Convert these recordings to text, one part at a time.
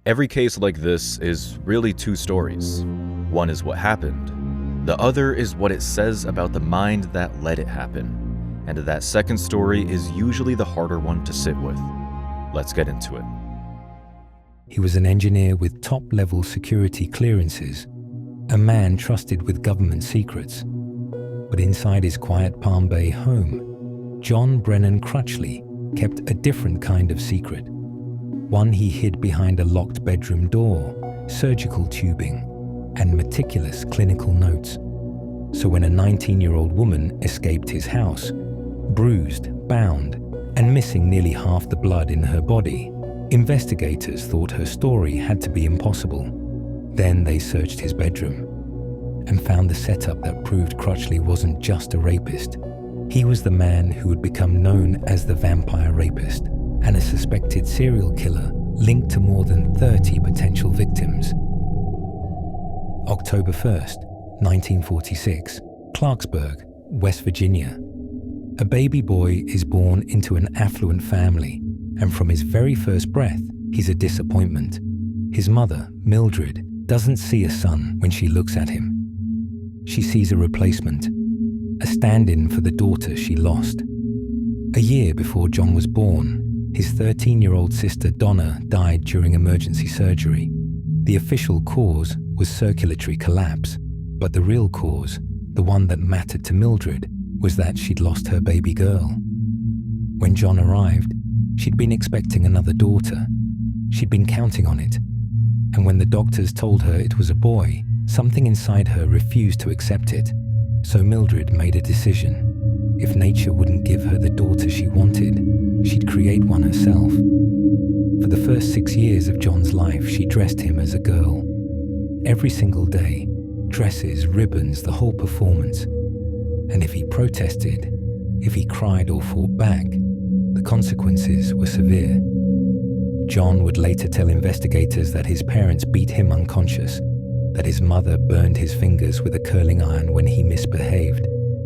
Every case like this is really two stories. One is what happened. The other is what it says about the mind that let it happen. And that second story is usually the harder one to sit with. Let's get into it. He was an engineer with top-level security clearances, a man trusted with government secrets. But inside his quiet Palm Bay home, John Brennan Crutchley kept a different kind of secret. One he hid behind a locked bedroom door, surgical tubing, and meticulous clinical notes. So when a 19-year-old woman escaped his house, bruised, bound, and missing nearly half the blood in her body, investigators thought her story had to be impossible. Then they searched his bedroom and found the setup that proved Crutchley wasn't just a rapist. He was the man who would become known as the vampire rapist and a suspected serial killer linked to more than 30 potential victims. October 1st, 1946, Clarksburg, West Virginia. A baby boy is born into an affluent family, and from his very first breath, he's a disappointment. His mother, Mildred, doesn't see a son when she looks at him. She sees a replacement, a stand-in for the daughter she lost. A year before John was born, his 13-year-old sister Donna died during emergency surgery. The official cause was circulatory collapse, but the real cause, the one that mattered to Mildred, was that she'd lost her baby girl. When John arrived, she'd been expecting another daughter. She'd been counting on it. And when the doctors told her it was a boy, something inside her refused to accept it. So Mildred made a decision. If nature wouldn't give her the daughter she wanted, she'd create one herself. For the first 6 years of John's life, she dressed him as a girl. Every single day, dresses, ribbons, the whole performance. And if he protested, if he cried or fought back, the consequences were severe. John would later tell investigators that his parents beat him unconscious, that his mother burned his fingers with a curling iron when he misbehaved,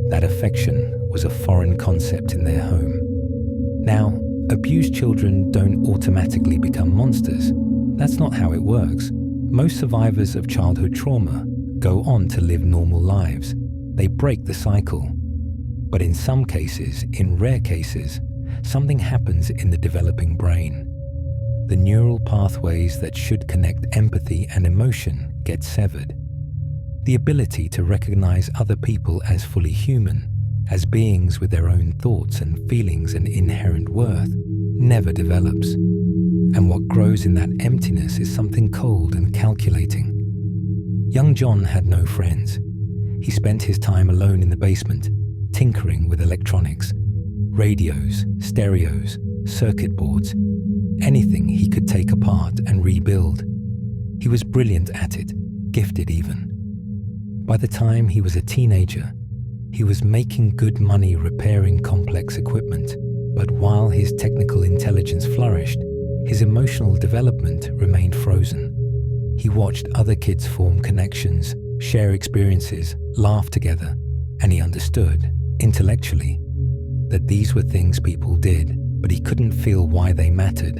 that affection was a foreign concept in their home. Now, abused children don't automatically become monsters. That's not how it works. Most survivors of childhood trauma go on to live normal lives. They break the cycle. But in some cases, in rare cases, something happens in the developing brain. The neural pathways that should connect empathy and emotion get severed. The ability to recognize other people as fully human, as beings with their own thoughts and feelings and inherent worth, never develops. And what grows in that emptiness is something cold and calculating. Young John had no friends. He spent his time alone in the basement, tinkering with electronics, radios, stereos, circuit boards, anything he could take apart and rebuild. He was brilliant at it, gifted even. By the time he was a teenager, he was making good money repairing complex equipment. But while his technical intelligence flourished, his emotional development remained frozen. He watched other kids form connections, share experiences, laugh together, and he understood, intellectually, that these were things people did, but he couldn't feel why they mattered.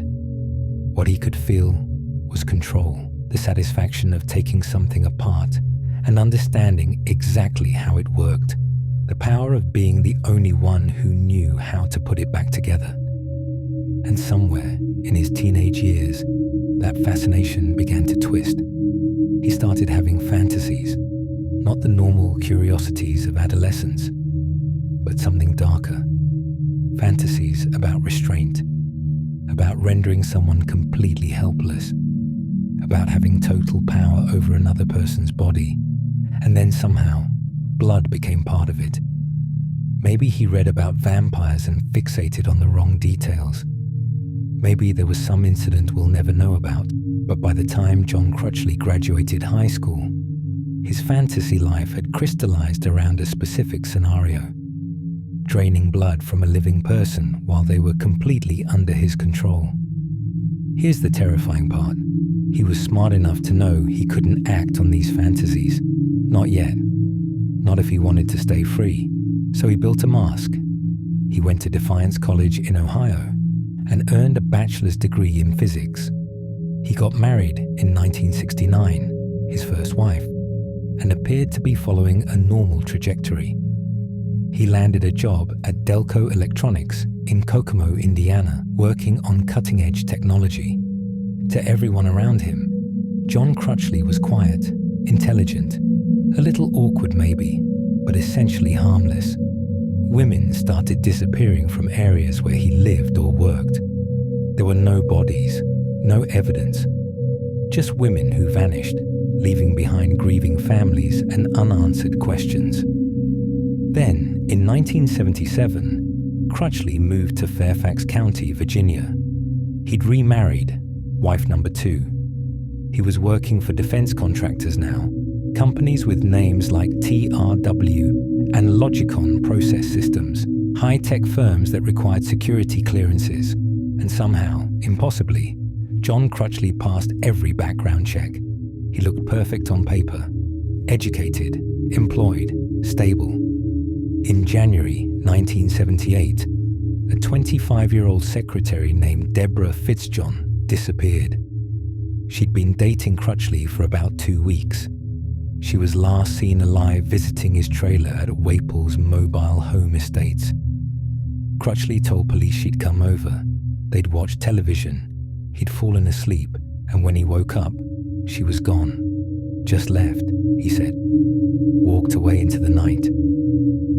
What he could feel was control, the satisfaction of taking something apart and understanding exactly how it worked, the power of being the only one who knew how to put it back together. And somewhere in his teenage years, that fascination began to twist. He started having fantasies, not the normal curiosities of adolescence, but something darker. Fantasies about restraint, about rendering someone completely helpless, about having total power over another person's body, and then somehow, blood became part of it. Maybe he read about vampires and fixated on the wrong details. Maybe there was some incident we'll never know about, but by the time John Crutchley graduated high school, his fantasy life had crystallized around a specific scenario: draining blood from a living person while they were completely under his control. Here's the terrifying part. He was smart enough to know he couldn't act on these fantasies. Not yet. Not if he wanted to stay free. So he built a mask. He went to Defiance College in Ohio and earned a bachelor's degree in physics. He got married in 1969, his first wife, and appeared to be following a normal trajectory. He landed a job at Delco Electronics in Kokomo, Indiana, working on cutting-edge technology. To everyone around him, John Crutchley was quiet, intelligent, a little awkward maybe, but essentially harmless. Women started disappearing from areas where he lived or worked. There were no bodies, no evidence, just women who vanished, leaving behind grieving families and unanswered questions. Then, in 1977, Crutchley moved to Fairfax County, Virginia. He'd remarried, wife number 2. He was working for defense contractors now, companies with names like TRW and Logicon Process Systems, high-tech firms that required security clearances. And somehow, impossibly, John Crutchley passed every background check. He looked perfect on paper, educated, employed, stable. In January 1978, a 25-year-old secretary named Deborah Fitzjohn disappeared. She'd been dating Crutchley for about 2 weeks. She was last seen alive visiting his trailer at Waples Mobile Home Estates. Crutchley told police she'd come over. They'd watched television. He'd fallen asleep, and when he woke up, she was gone. Just left, he said. Walked away into the night.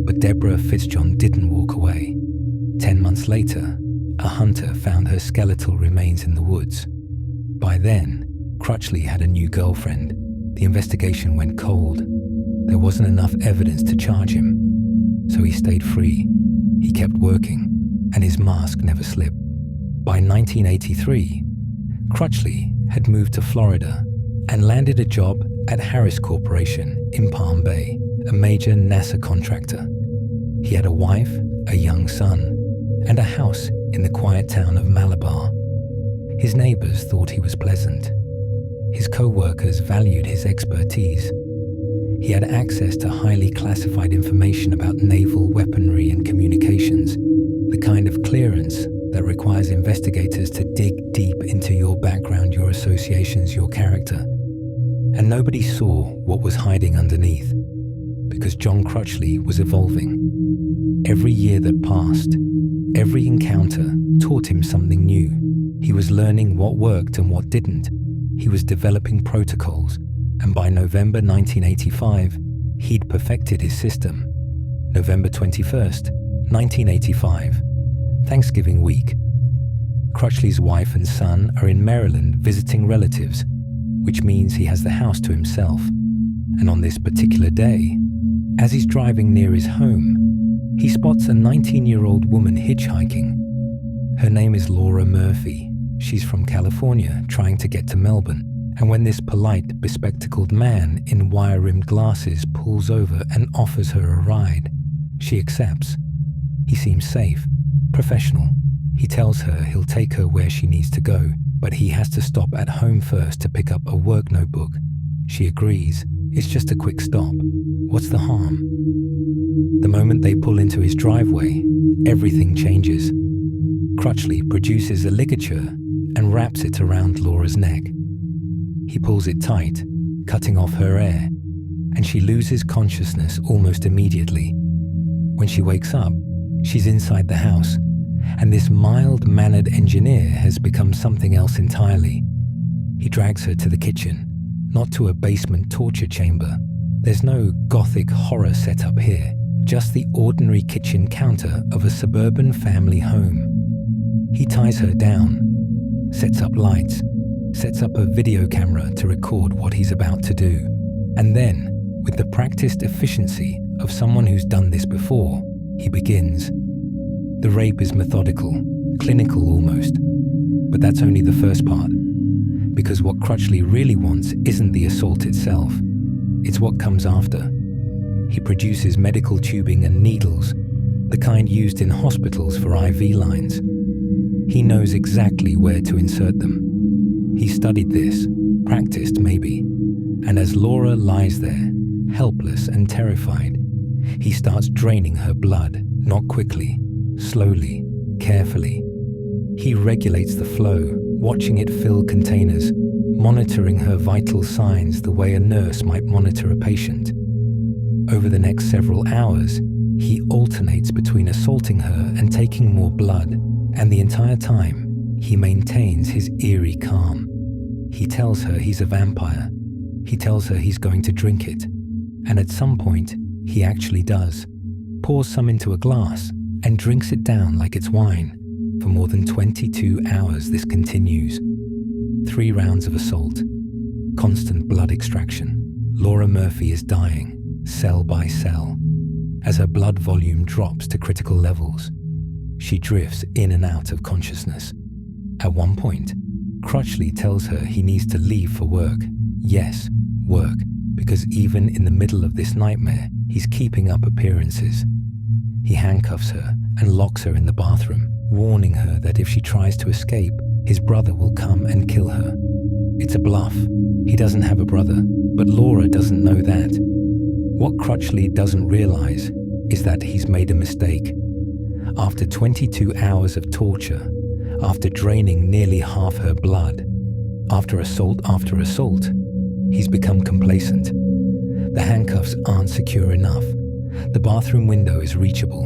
But Deborah Fitzjohn didn't walk away. 10 months later, a hunter found her skeletal remains in the woods. By then, Crutchley had a new girlfriend. The investigation went cold. There wasn't enough evidence to charge him. So he stayed free. He kept working, and his mask never slipped. By 1983, Crutchley had moved to Florida and landed a job at Harris Corporation in Palm Bay, a major NASA contractor. He had a wife, a young son, and a house in the quiet town of Malabar. His neighbors thought he was pleasant. His co-workers valued his expertise. He had access to highly classified information about naval weaponry and communications, the kind of clearance that requires investigators to dig deep into your background, your associations, your character. And nobody saw what was hiding underneath, because John Crutchley was evolving. Every year that passed, every encounter taught him something new. He was learning what worked and what didn't. He was developing protocols, and by November 1985, he'd perfected his system. November 21st, 1985, Thanksgiving week. Crutchley's wife and son are in Maryland visiting relatives, which means he has the house to himself. And on this particular day, as he's driving near his home, he spots a 19-year-old woman hitchhiking. Her name is Laura Murphy. She's from California, trying to get to Melbourne. And when this polite, bespectacled man in wire-rimmed glasses pulls over and offers her a ride, she accepts. He seems safe, professional. He tells her he'll take her where she needs to go, but he has to stop at home first to pick up a work notebook. She agrees. It's just a quick stop. What's the harm? The moment they pull into his driveway, everything changes. Crutchley produces a ligature and wraps it around Laura's neck. He pulls it tight, cutting off her air, and she loses consciousness almost immediately. When she wakes up, she's inside the house, and this mild-mannered engineer has become something else entirely. He drags her to the kitchen, not to a basement torture chamber. There's no gothic horror setup here, just the ordinary kitchen counter of a suburban family home. He ties her down, sets up lights, sets up a video camera to record what he's about to do, and then, with the practiced efficiency of someone who's done this before, he begins. The rape is methodical, clinical almost, but that's only the first part, because what Crutchley really wants isn't the assault itself, it's what comes after. He produces medical tubing and needles, the kind used in hospitals for IV lines. He knows exactly where to insert them. He studied this, practiced maybe, and as Laura lies there, helpless and terrified, he starts draining her blood, not quickly, slowly, carefully. He regulates the flow, watching it fill containers, monitoring her vital signs the way a nurse might monitor a patient. Over the next several hours, he alternates between assaulting her and taking more blood, and the entire time, he maintains his eerie calm. He tells her he's a vampire. He tells her he's going to drink it. And at some point, he actually does. Pours some into a glass and drinks it down like it's wine. For more than 22 hours, this continues. 3 rounds of assault. Constant blood extraction. Laura Murphy is dying, cell by cell. As her blood volume drops to critical levels, she drifts in and out of consciousness. At one point, Crutchley tells her he needs to leave for work. Yes, work, because even in the middle of this nightmare, he's keeping up appearances. He handcuffs her and locks her in the bathroom, warning her that if she tries to escape, his brother will come and kill her. It's a bluff. He doesn't have a brother, but Laura doesn't know that. What Crutchley doesn't realize is that he's made a mistake. After 22 hours of torture, after draining nearly half her blood, after assault, he's become complacent. The handcuffs aren't secure enough. The bathroom window is reachable.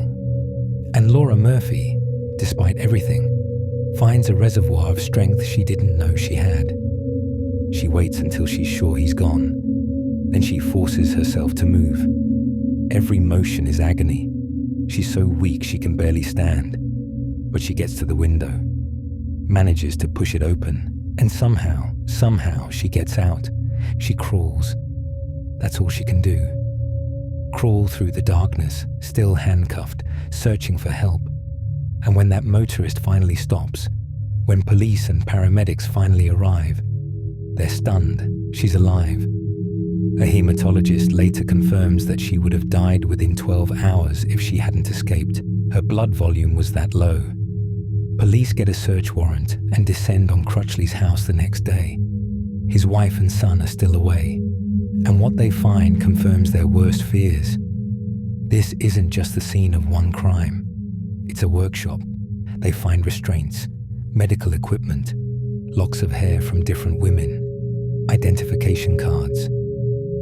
And Laura Murphy, despite everything, finds a reservoir of strength she didn't know she had. She waits until she's sure he's gone. Then she forces herself to move. Every motion is agony. She's so weak she can barely stand. But she gets to the window, manages to push it open, and somehow she gets out. She crawls. That's all she can do. Crawl through the darkness, still handcuffed, searching for help. And when that motorist finally stops, when police and paramedics finally arrive, they're stunned. She's alive. A hematologist later confirms that she would have died within 12 hours if she hadn't escaped. Her blood volume was that low. Police get a search warrant and descend on Crutchley's house the next day. His wife and son are still away, and what they find confirms their worst fears. This isn't just the scene of one crime. It's a workshop. They find restraints, medical equipment, locks of hair from different women, identification cards,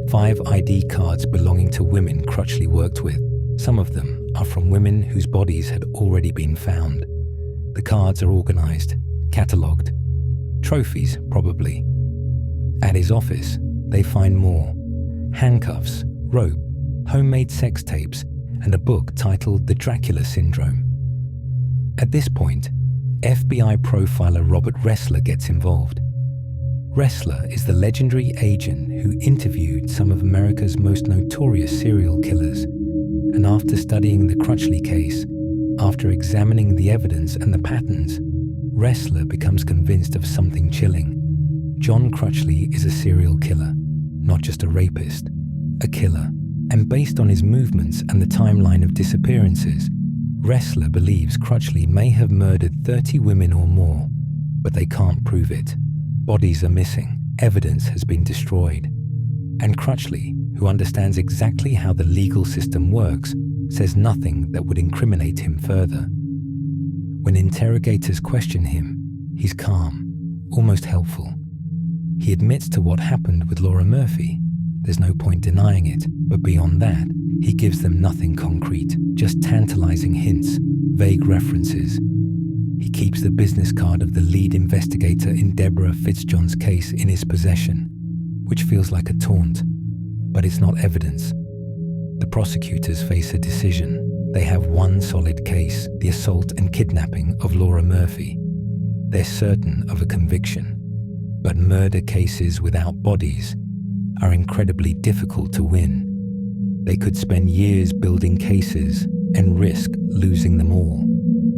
5 ID cards belonging to women Crutchley worked with. Some of them are from women whose bodies had already been found. The cards are organized, catalogued. Trophies, probably. At his office, they find more. Handcuffs, rope, homemade sex tapes, and a book titled The Dracula Syndrome. At this point, FBI profiler Robert Ressler gets involved. Ressler is the legendary agent who interviewed some of America's most notorious serial killers, and after studying the Crutchley case, after examining the evidence and the patterns, Ressler becomes convinced of something chilling. John Crutchley is a serial killer, not just a rapist, a killer. And based on his movements and the timeline of disappearances, Ressler believes Crutchley may have murdered 30 women or more, but they can't prove it. Bodies are missing, evidence has been destroyed. And Crutchley, who understands exactly how the legal system works, says nothing that would incriminate him further. When interrogators question him, he's calm, almost helpful. He admits to what happened with Laura Murphy. There's no point denying it, but beyond that, he gives them nothing concrete, just tantalizing hints, vague references. He keeps the business card of the lead investigator in Deborah Fitzjohn's case in his possession, which feels like a taunt, but it's not evidence. The prosecutors face a decision. They have one solid case, the assault and kidnapping of Laura Murphy. They're certain of a conviction, but murder cases without bodies are incredibly difficult to win. They could spend years building cases and risk losing them all,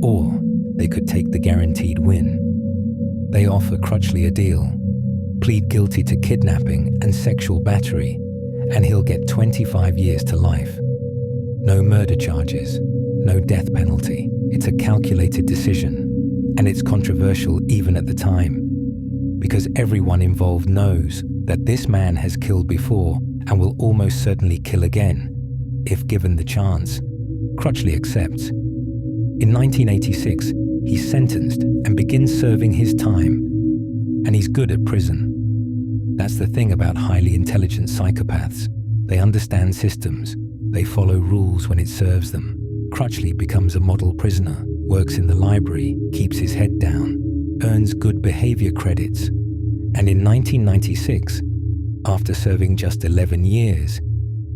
or they could take the guaranteed win. They offer Crutchley a deal: plead guilty to kidnapping and sexual battery, and he'll get 25 years to life. No murder charges, no death penalty. It's a calculated decision, and it's controversial even at the time, because everyone involved knows that this man has killed before and will almost certainly kill again, if given the chance. Crutchley accepts. In 1986, he's sentenced and begins serving his time, and he's good at prison. That's the thing about highly intelligent psychopaths. They understand systems. They follow rules when it serves them. Crutchley becomes a model prisoner, works in the library, keeps his head down, earns good behavior credits, and in 1996, after serving just 11 years,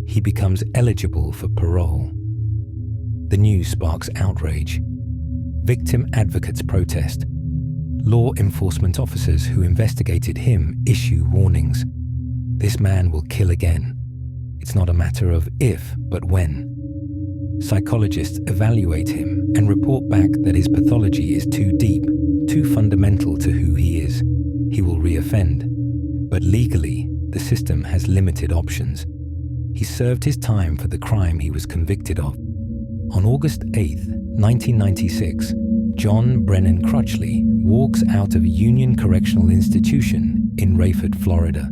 he becomes eligible for parole. The news sparks outrage. Victim advocates protest. Law enforcement officers who investigated him issue warnings. This man will kill again. It's not a matter of if, but when. Psychologists evaluate him and report back that his pathology is too deep, too fundamental to who he is. He will reoffend. But legally, the system has limited options. He served his time for the crime he was convicted of. On August 8, 1996, John Brennan Crutchley walks out of Union Correctional Institution in Rayford, Florida.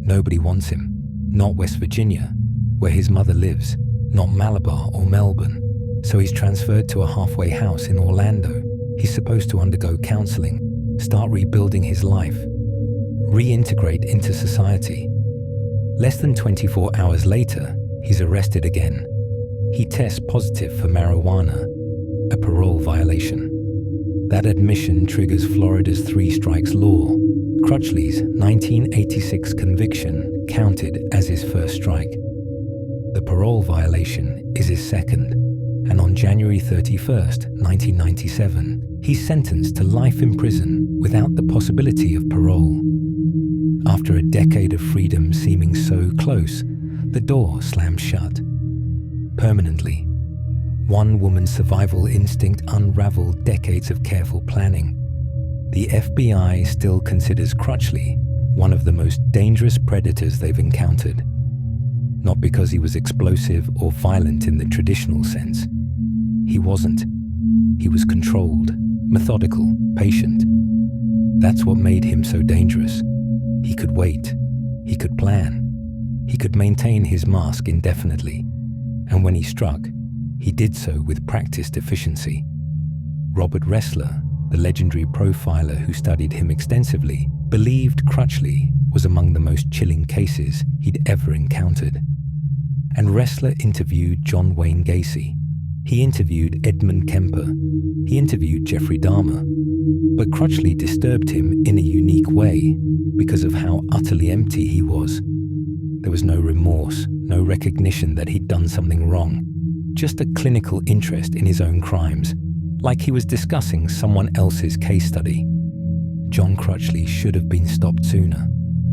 Nobody wants him. Not West Virginia, where his mother lives, not Malabar or Melbourne. So he's transferred to a halfway house in Orlando. He's supposed to undergo counseling, start rebuilding his life, reintegrate into society. Less than 24 hours later, he's arrested again. He tests positive for marijuana, a parole violation. That admission triggers Florida's three strikes law. Crutchley's 1986 conviction counted as his first strike. The parole violation is his second, and on January 31st, 1997, he's sentenced to life in prison without the possibility of parole. After a decade of freedom seeming so close, the door slams shut. Permanently. One woman's survival instinct unraveled decades of careful planning. The FBI still considers Crutchley one of the most dangerous predators they've encountered. Not because he was explosive or violent in the traditional sense. He wasn't. He was controlled, methodical, patient. That's what made him so dangerous. He could wait. He could plan. He could maintain his mask indefinitely. And when he struck, he did so with practiced efficiency. Robert Ressler, the legendary profiler who studied him extensively, believed Crutchley was among the most chilling cases he'd ever encountered. And Ressler interviewed John Wayne Gacy. He interviewed Edmund Kemper. He interviewed Jeffrey Dahmer. But Crutchley disturbed him in a unique way because of how utterly empty he was. There was no remorse, no recognition that he'd done something wrong, just a clinical interest in his own crimes, like he was discussing someone else's case study. John Crutchley should have been stopped sooner,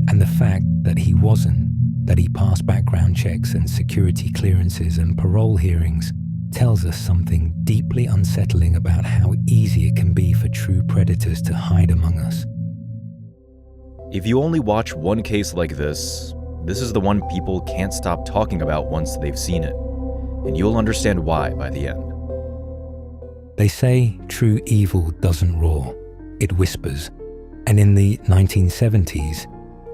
and the fact that he wasn't, that he passed background checks and security clearances and parole hearings, tells us something deeply unsettling about how easy it can be for true predators to hide among us. If you only watch one case like this is the one people can't stop talking about once they've seen it, and you'll understand why by the end. They say true evil doesn't roar, it whispers, and in the 1970s,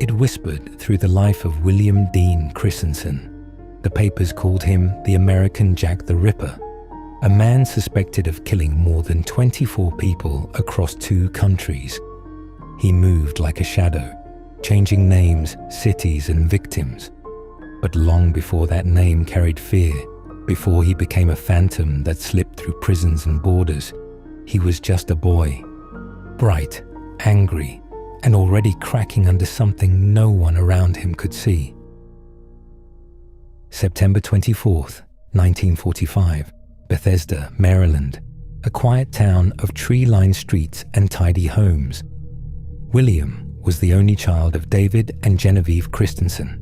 it whispered through the life of William Dean Christensen. The papers called him the American Jack the Ripper, a man suspected of killing more than 24 people across 2 countries. He moved like a shadow, changing names, cities, and victims. But long before that name carried fear, before he became a phantom that slipped through prisons and borders, he was just a boy, bright, angry, and already cracking under something no one around him could see. September 24th, 1945, Bethesda, Maryland, a quiet town of tree-lined streets and tidy homes. William was the only child of David and Genevieve Christensen.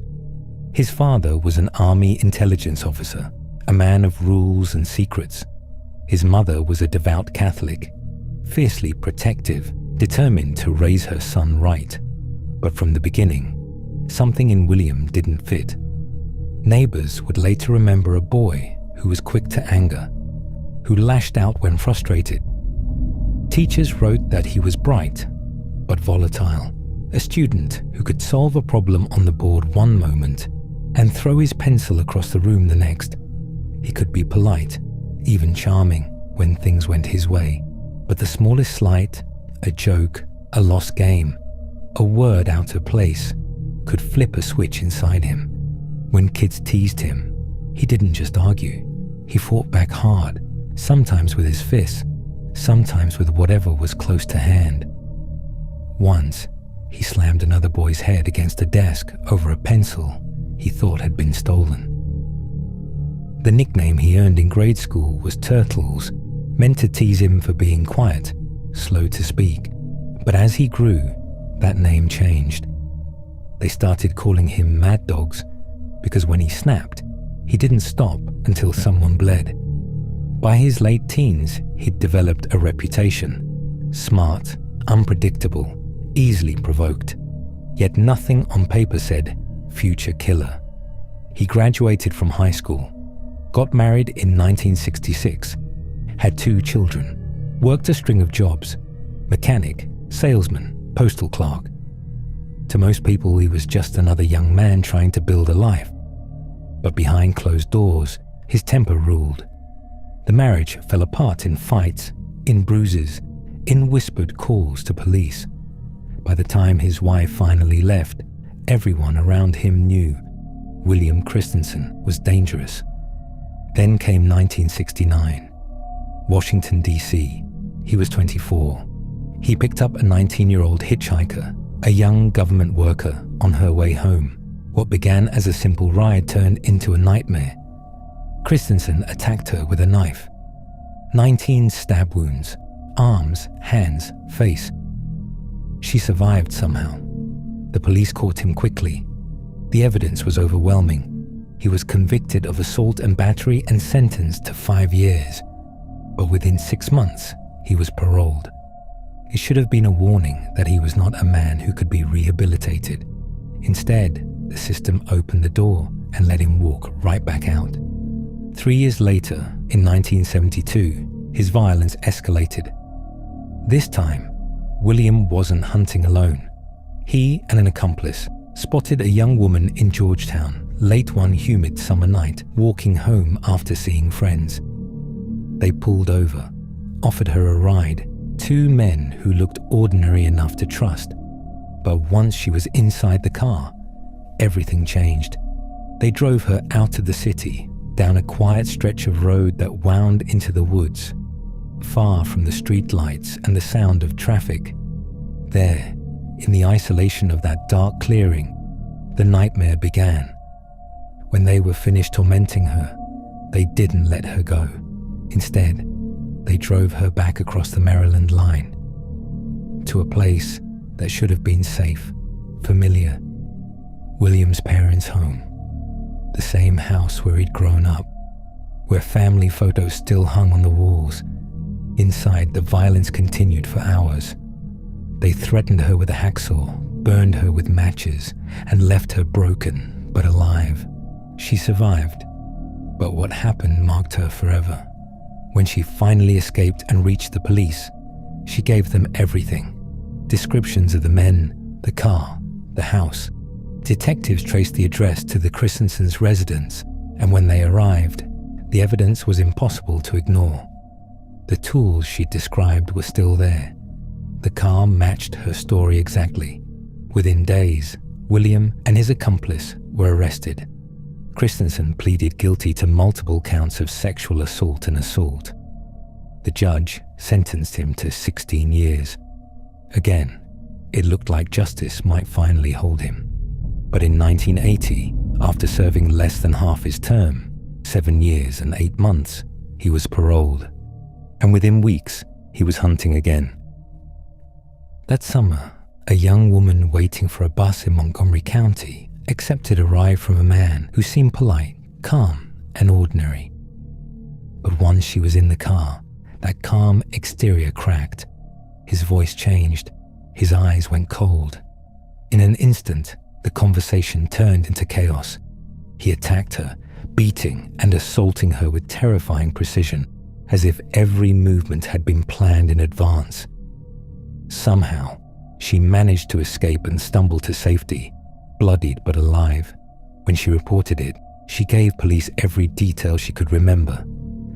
His father was an Army intelligence officer, a man of rules and secrets. His mother was a devout Catholic, fiercely protective, determined to raise her son right. But from the beginning, something in William didn't fit. Neighbors would later remember a boy who was quick to anger, who lashed out when frustrated. Teachers wrote that he was bright, but volatile, a student who could solve a problem on the board one moment and throw his pencil across the room the next. He could be polite, even charming, when things went his way, but the smallest slight, a joke, a lost game, a word out of place, could flip a switch inside him. When kids teased him, he didn't just argue. He fought back hard, sometimes with his fists, sometimes with whatever was close to hand. Once, he slammed another boy's head against a desk over a pencil he thought had been stolen. The nickname he earned in grade school was Turtles, meant to tease him for being quiet, slow to speak. But as he grew, that name changed. They started calling him Mad Dogs because when he snapped, he didn't stop until someone bled. By his late teens, he'd developed a reputation. Smart, unpredictable, easily provoked. Yet nothing on paper said future killer. He graduated from high school, got married in 1966, had 2 children, worked a string of jobs: mechanic, salesman, postal clerk. To most people, he was just another young man trying to build a life. But behind closed doors, his temper ruled. The marriage fell apart in fights, in bruises, in whispered calls to police. By the time his wife finally left, everyone around him knew William Christensen was dangerous. Then came 1969. Washington, D.C. He was 24. He picked up a 19-year-old hitchhiker, a young government worker, on her way home. What began as a simple ride turned into a nightmare. Christensen attacked her with a knife. 19 stab wounds, arms, hands, face. She survived somehow. The police caught him quickly. The evidence was overwhelming. He was convicted of assault and battery and sentenced to 5 years. But within 6 months, he was paroled. It should have been a warning that he was not a man who could be rehabilitated. Instead, the system opened the door and let him walk right back out. 3 years later, in 1972, his violence escalated. This time, William wasn't hunting alone. He and an accomplice spotted a young woman in Georgetown late one humid summer night, walking home after seeing friends. They pulled over, offered her a ride, 2 men who looked ordinary enough to trust. But once she was inside the car, everything changed. They drove her out of the city, down a quiet stretch of road that wound into the woods, far from the street lights and the sound of traffic. There, in the isolation of that dark clearing, the nightmare began. When they were finished tormenting her, they didn't let her go. Instead, they drove her back across the Maryland line to a place that should have been safe, familiar. William's parents' home, the same house where he'd grown up, where family photos still hung on the walls. Inside, the violence continued for hours. They threatened her with a hacksaw, burned her with matches, and left her broken but alive. She survived, but what happened marked her forever. When she finally escaped and reached the police, she gave them everything. Descriptions of the men, the car, the house. Detectives traced the address to the Christensens' residence, and when they arrived, the evidence was impossible to ignore. The tools she described were still there. The car matched her story exactly. Within days, William and his accomplice were arrested. Christensen pleaded guilty to multiple counts of sexual assault and assault. The judge sentenced him to 16 years. Again, it looked like justice might finally hold him. But in 1980, after serving less than half his term, 7 years and 8 months, he was paroled. And within weeks, he was hunting again. That summer, a young woman waiting for a bus in Montgomery County accepted a ride from a man who seemed polite, calm, and ordinary. But once she was in the car, that calm exterior cracked. His voice changed. His eyes went cold. In an instant, the conversation turned into chaos. He attacked her, beating and assaulting her with terrifying precision, as if every movement had been planned in advance. Somehow, she managed to escape and stumble to safety, bloodied but alive. When she reported it, she gave police every detail she could remember: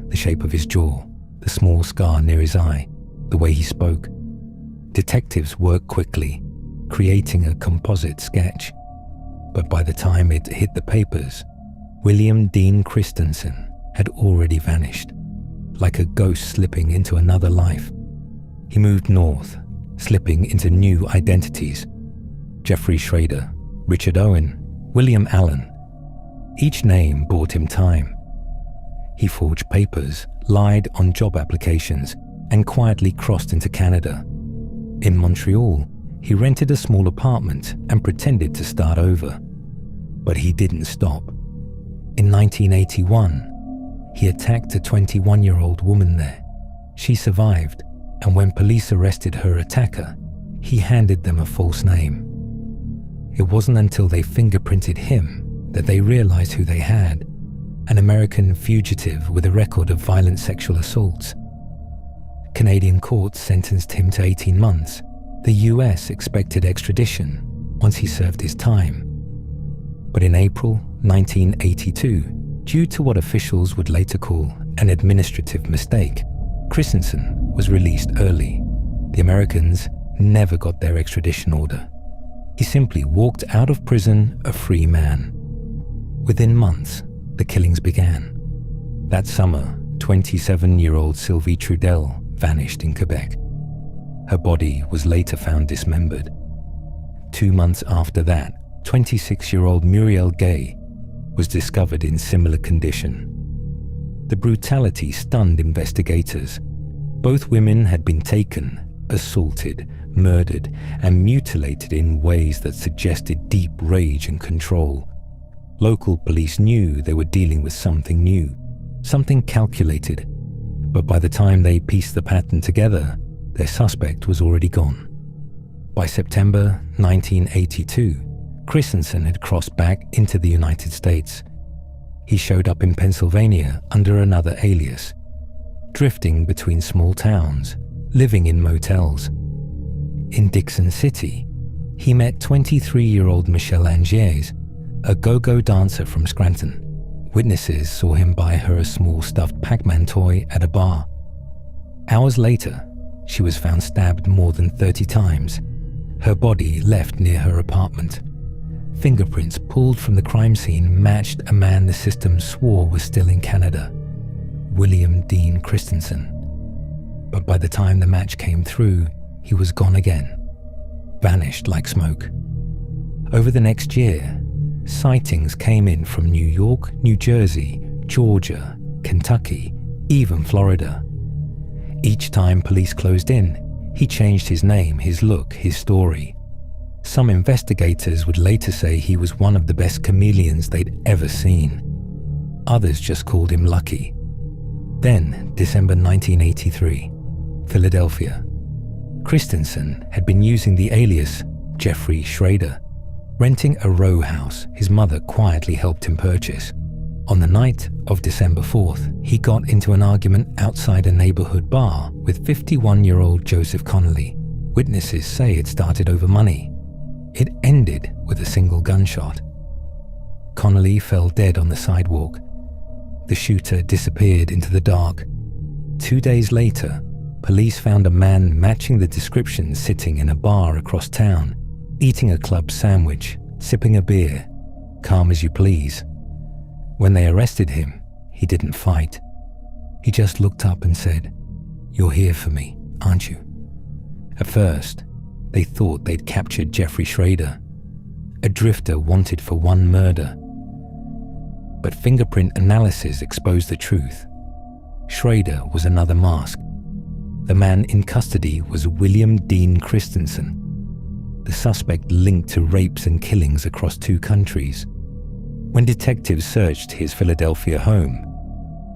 the shape of his jaw, the small scar near his eye, the way he spoke. Detectives worked quickly, creating a composite sketch. But by the time it hit the papers, William Dean Christensen had already vanished, like a ghost slipping into another life. He moved north, slipping into new identities: Jeffrey Schrader, Richard Owen, William Allen. Each name bought him time. He forged papers, lied on job applications, and quietly crossed into Canada. In Montreal, he rented a small apartment and pretended to start over. But he didn't stop. In 1981, he attacked a 21-year-old woman there. She survived, and when police arrested her attacker, he handed them a false name. It wasn't until they fingerprinted him that they realized who they had: an American fugitive with a record of violent sexual assaults. Canadian courts sentenced him to 18 months. The US expected extradition once he served his time. But in April 1982, due to what officials would later call an administrative mistake, Christensen was released early. The Americans never got their extradition order. He simply walked out of prison a free man. Within months, the killings began. That summer, 27-year-old Sylvie Trudel vanished in Quebec. Her body was later found dismembered. 2 months after that, 26-year-old Muriel Gay was discovered in similar condition. The brutality stunned investigators. Both women had been taken, assaulted, murdered, and mutilated in ways that suggested deep rage and control. Local police knew they were dealing with something new, something calculated, but by the time they pieced the pattern together, their suspect was already gone. By September 1982, Christensen had crossed back into the United States. He showed up in Pennsylvania under another alias, drifting between small towns, living in motels. In Dixon City, he met 23-year-old Michelle Angiers, a go-go dancer from Scranton. Witnesses saw him buy her a small stuffed Pac-Man toy at a bar. Hours later, she was found stabbed more than 30 times. Her body left near her apartment. Fingerprints pulled from the crime scene matched a man the system swore was still in Canada: William Dean Christensen. But by the time the match came through, he was gone again, vanished like smoke. Over the next year, sightings came in from New York, New Jersey, Georgia, Kentucky, even Florida. Each time police closed in, he changed his name, his look, his story. Some investigators would later say he was one of the best chameleons they'd ever seen. Others just called him lucky. Then, December 1983, Philadelphia. Christensen had been using the alias Jeffrey Schrader, renting a row house his mother quietly helped him purchase. On the night of December 4th, he got into an argument outside a neighborhood bar with 51-year-old Joseph Connolly. Witnesses say it started over money. It ended with a single gunshot. Connolly fell dead on the sidewalk. The shooter disappeared into the dark. 2 days later, police found a man matching the description sitting in a bar across town, eating a club sandwich, sipping a beer, calm as you please. When they arrested him, he didn't fight. He just looked up and said, "You're here for me, aren't you?" At first, they thought they'd captured Jeffrey Schrader, a drifter wanted for one murder. But fingerprint analysis exposed the truth. Schrader was another mask. The man in custody was William Dean Christensen, the suspect linked to rapes and killings across 2 countries. When detectives searched his Philadelphia home,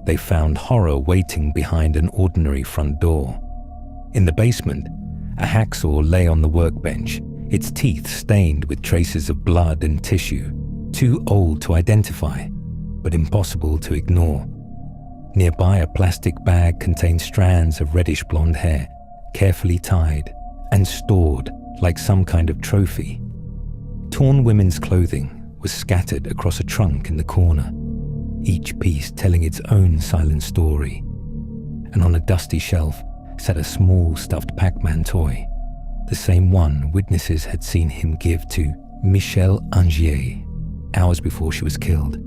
they found horror waiting behind an ordinary front door. In the basement, a hacksaw lay on the workbench, its teeth stained with traces of blood and tissue, too old to identify, but impossible to ignore. Nearby, a plastic bag contained strands of reddish blonde hair, carefully tied and stored like some kind of trophy. Torn women's clothing was scattered across a trunk in the corner, each piece telling its own silent story. And on a dusty shelf sat a small stuffed Pac-Man toy. the same one witnesses had seen him give to Michelle Angier hours before she was killed.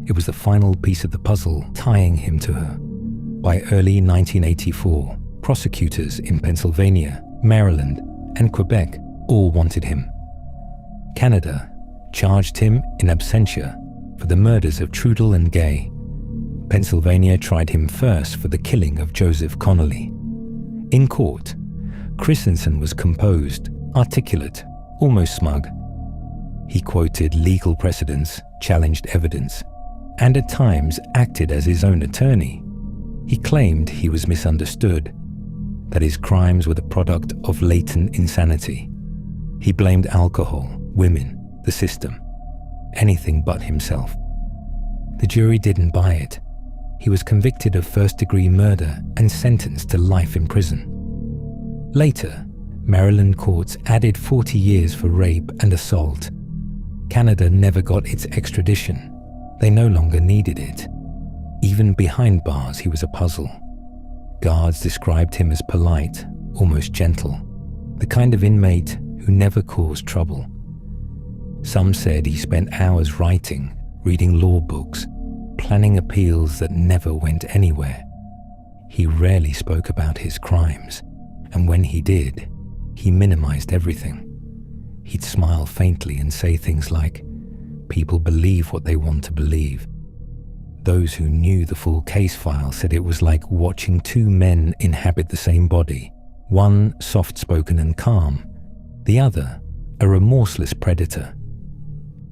It was the final piece of the puzzle tying him to her. By early 1984, prosecutors in Pennsylvania, Maryland, and Quebec all wanted him. Canada charged him in absentia for the murders of Trudel and Gay. Pennsylvania tried him first for the killing of Joseph Connolly. In court, Christensen was composed, articulate, almost smug. He quoted legal precedents, challenged evidence, and at times acted as his own attorney. He claimed he was misunderstood, that his crimes were the product of latent insanity. He blamed alcohol, women, the system, anything but himself. The jury didn't buy it. He was convicted of first-degree murder and sentenced to life in prison. Later, Maryland courts added 40 years for rape and assault. Canada never got its extradition. They no longer needed it. Even behind bars, he was a puzzle. Guards described him as polite, almost gentle, the kind of inmate who never caused trouble. Some said he spent hours writing, reading law books, planning appeals that never went anywhere. He rarely spoke about his crimes, and when he did, he minimized everything. He'd smile faintly and say things like, "People believe what they want to believe." Those who knew the full case file said it was like watching two men inhabit the same body, one soft-spoken and calm, the other a remorseless predator.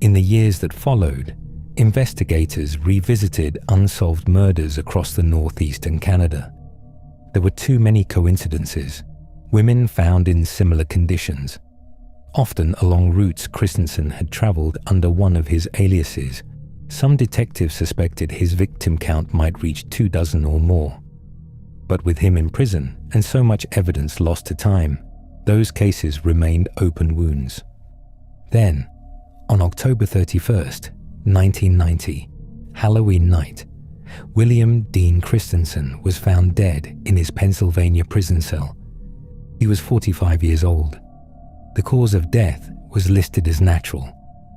In the years that followed, investigators revisited unsolved murders across the Northeast and Canada. There were too many coincidences, women found in similar conditions, often along routes Christensen had traveled under one of his aliases. Some detectives suspected his victim count might reach 24 or more. But with him in prison and so much evidence lost to time, those cases remained open wounds. Then, on October 31st, 1990, Halloween night, William Dean Christensen was found dead in his Pennsylvania prison cell. He was 45 years old. The cause of death was listed as natural,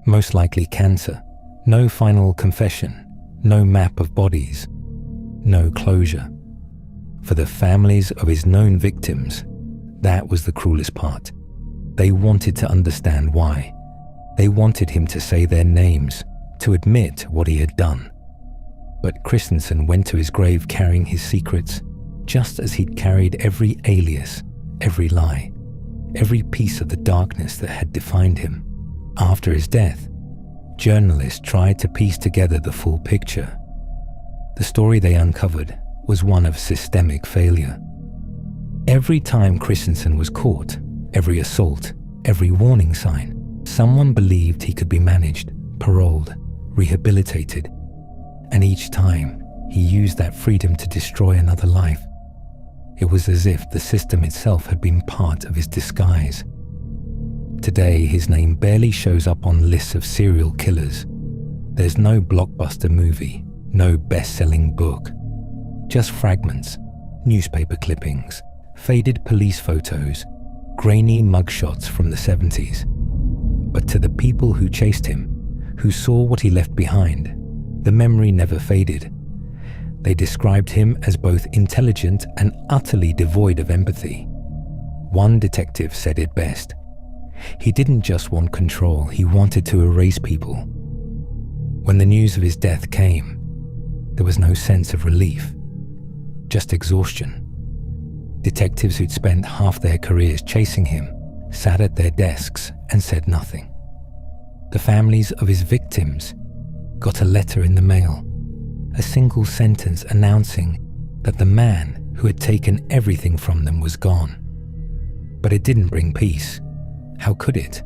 most likely cancer. No final confession, no map of bodies, no closure. For the families of his known victims, that was the cruelest part. They wanted to understand why. They wanted him to say their names, to admit what he had done. But Christensen went to his grave carrying his secrets, just as he'd carried every alias, every lie, every piece of the darkness that had defined him. After his death, journalists tried to piece together the full picture. The story they uncovered was one of systemic failure. Every time Christensen was caught, every assault, every warning sign, someone believed he could be managed, paroled, rehabilitated, and each time he used that freedom to destroy another life. It was as if the system itself had been part of his disguise. Today, his name barely shows up on lists of serial killers. There's no blockbuster movie, no best-selling book. Just fragments, newspaper clippings, faded police photos, grainy mugshots from the 70s. But to the people who chased him, who saw what he left behind, the memory never faded. They described him as both intelligent and utterly devoid of empathy. One detective said it best. He didn't just want control, he wanted to erase people. When the news of his death came, there was no sense of relief, just exhaustion. Detectives who'd spent half their careers chasing him sat at their desks and said nothing. The families of his victims got a letter in the mail, a single sentence announcing that the man who had taken everything from them was gone. But it didn't bring peace. How could it?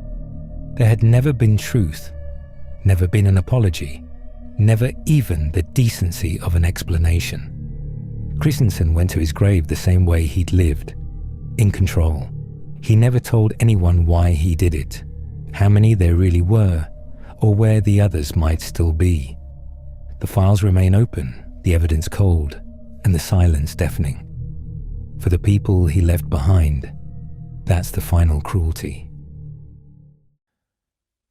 There had never been truth, never been an apology, never even the decency of an explanation. Christensen went to his grave the same way he'd lived, in control. He never told anyone why he did it, how many there really were, or where the others might still be. The files remain open, the evidence cold, and the silence deafening. For the people he left behind, That's the final cruelty.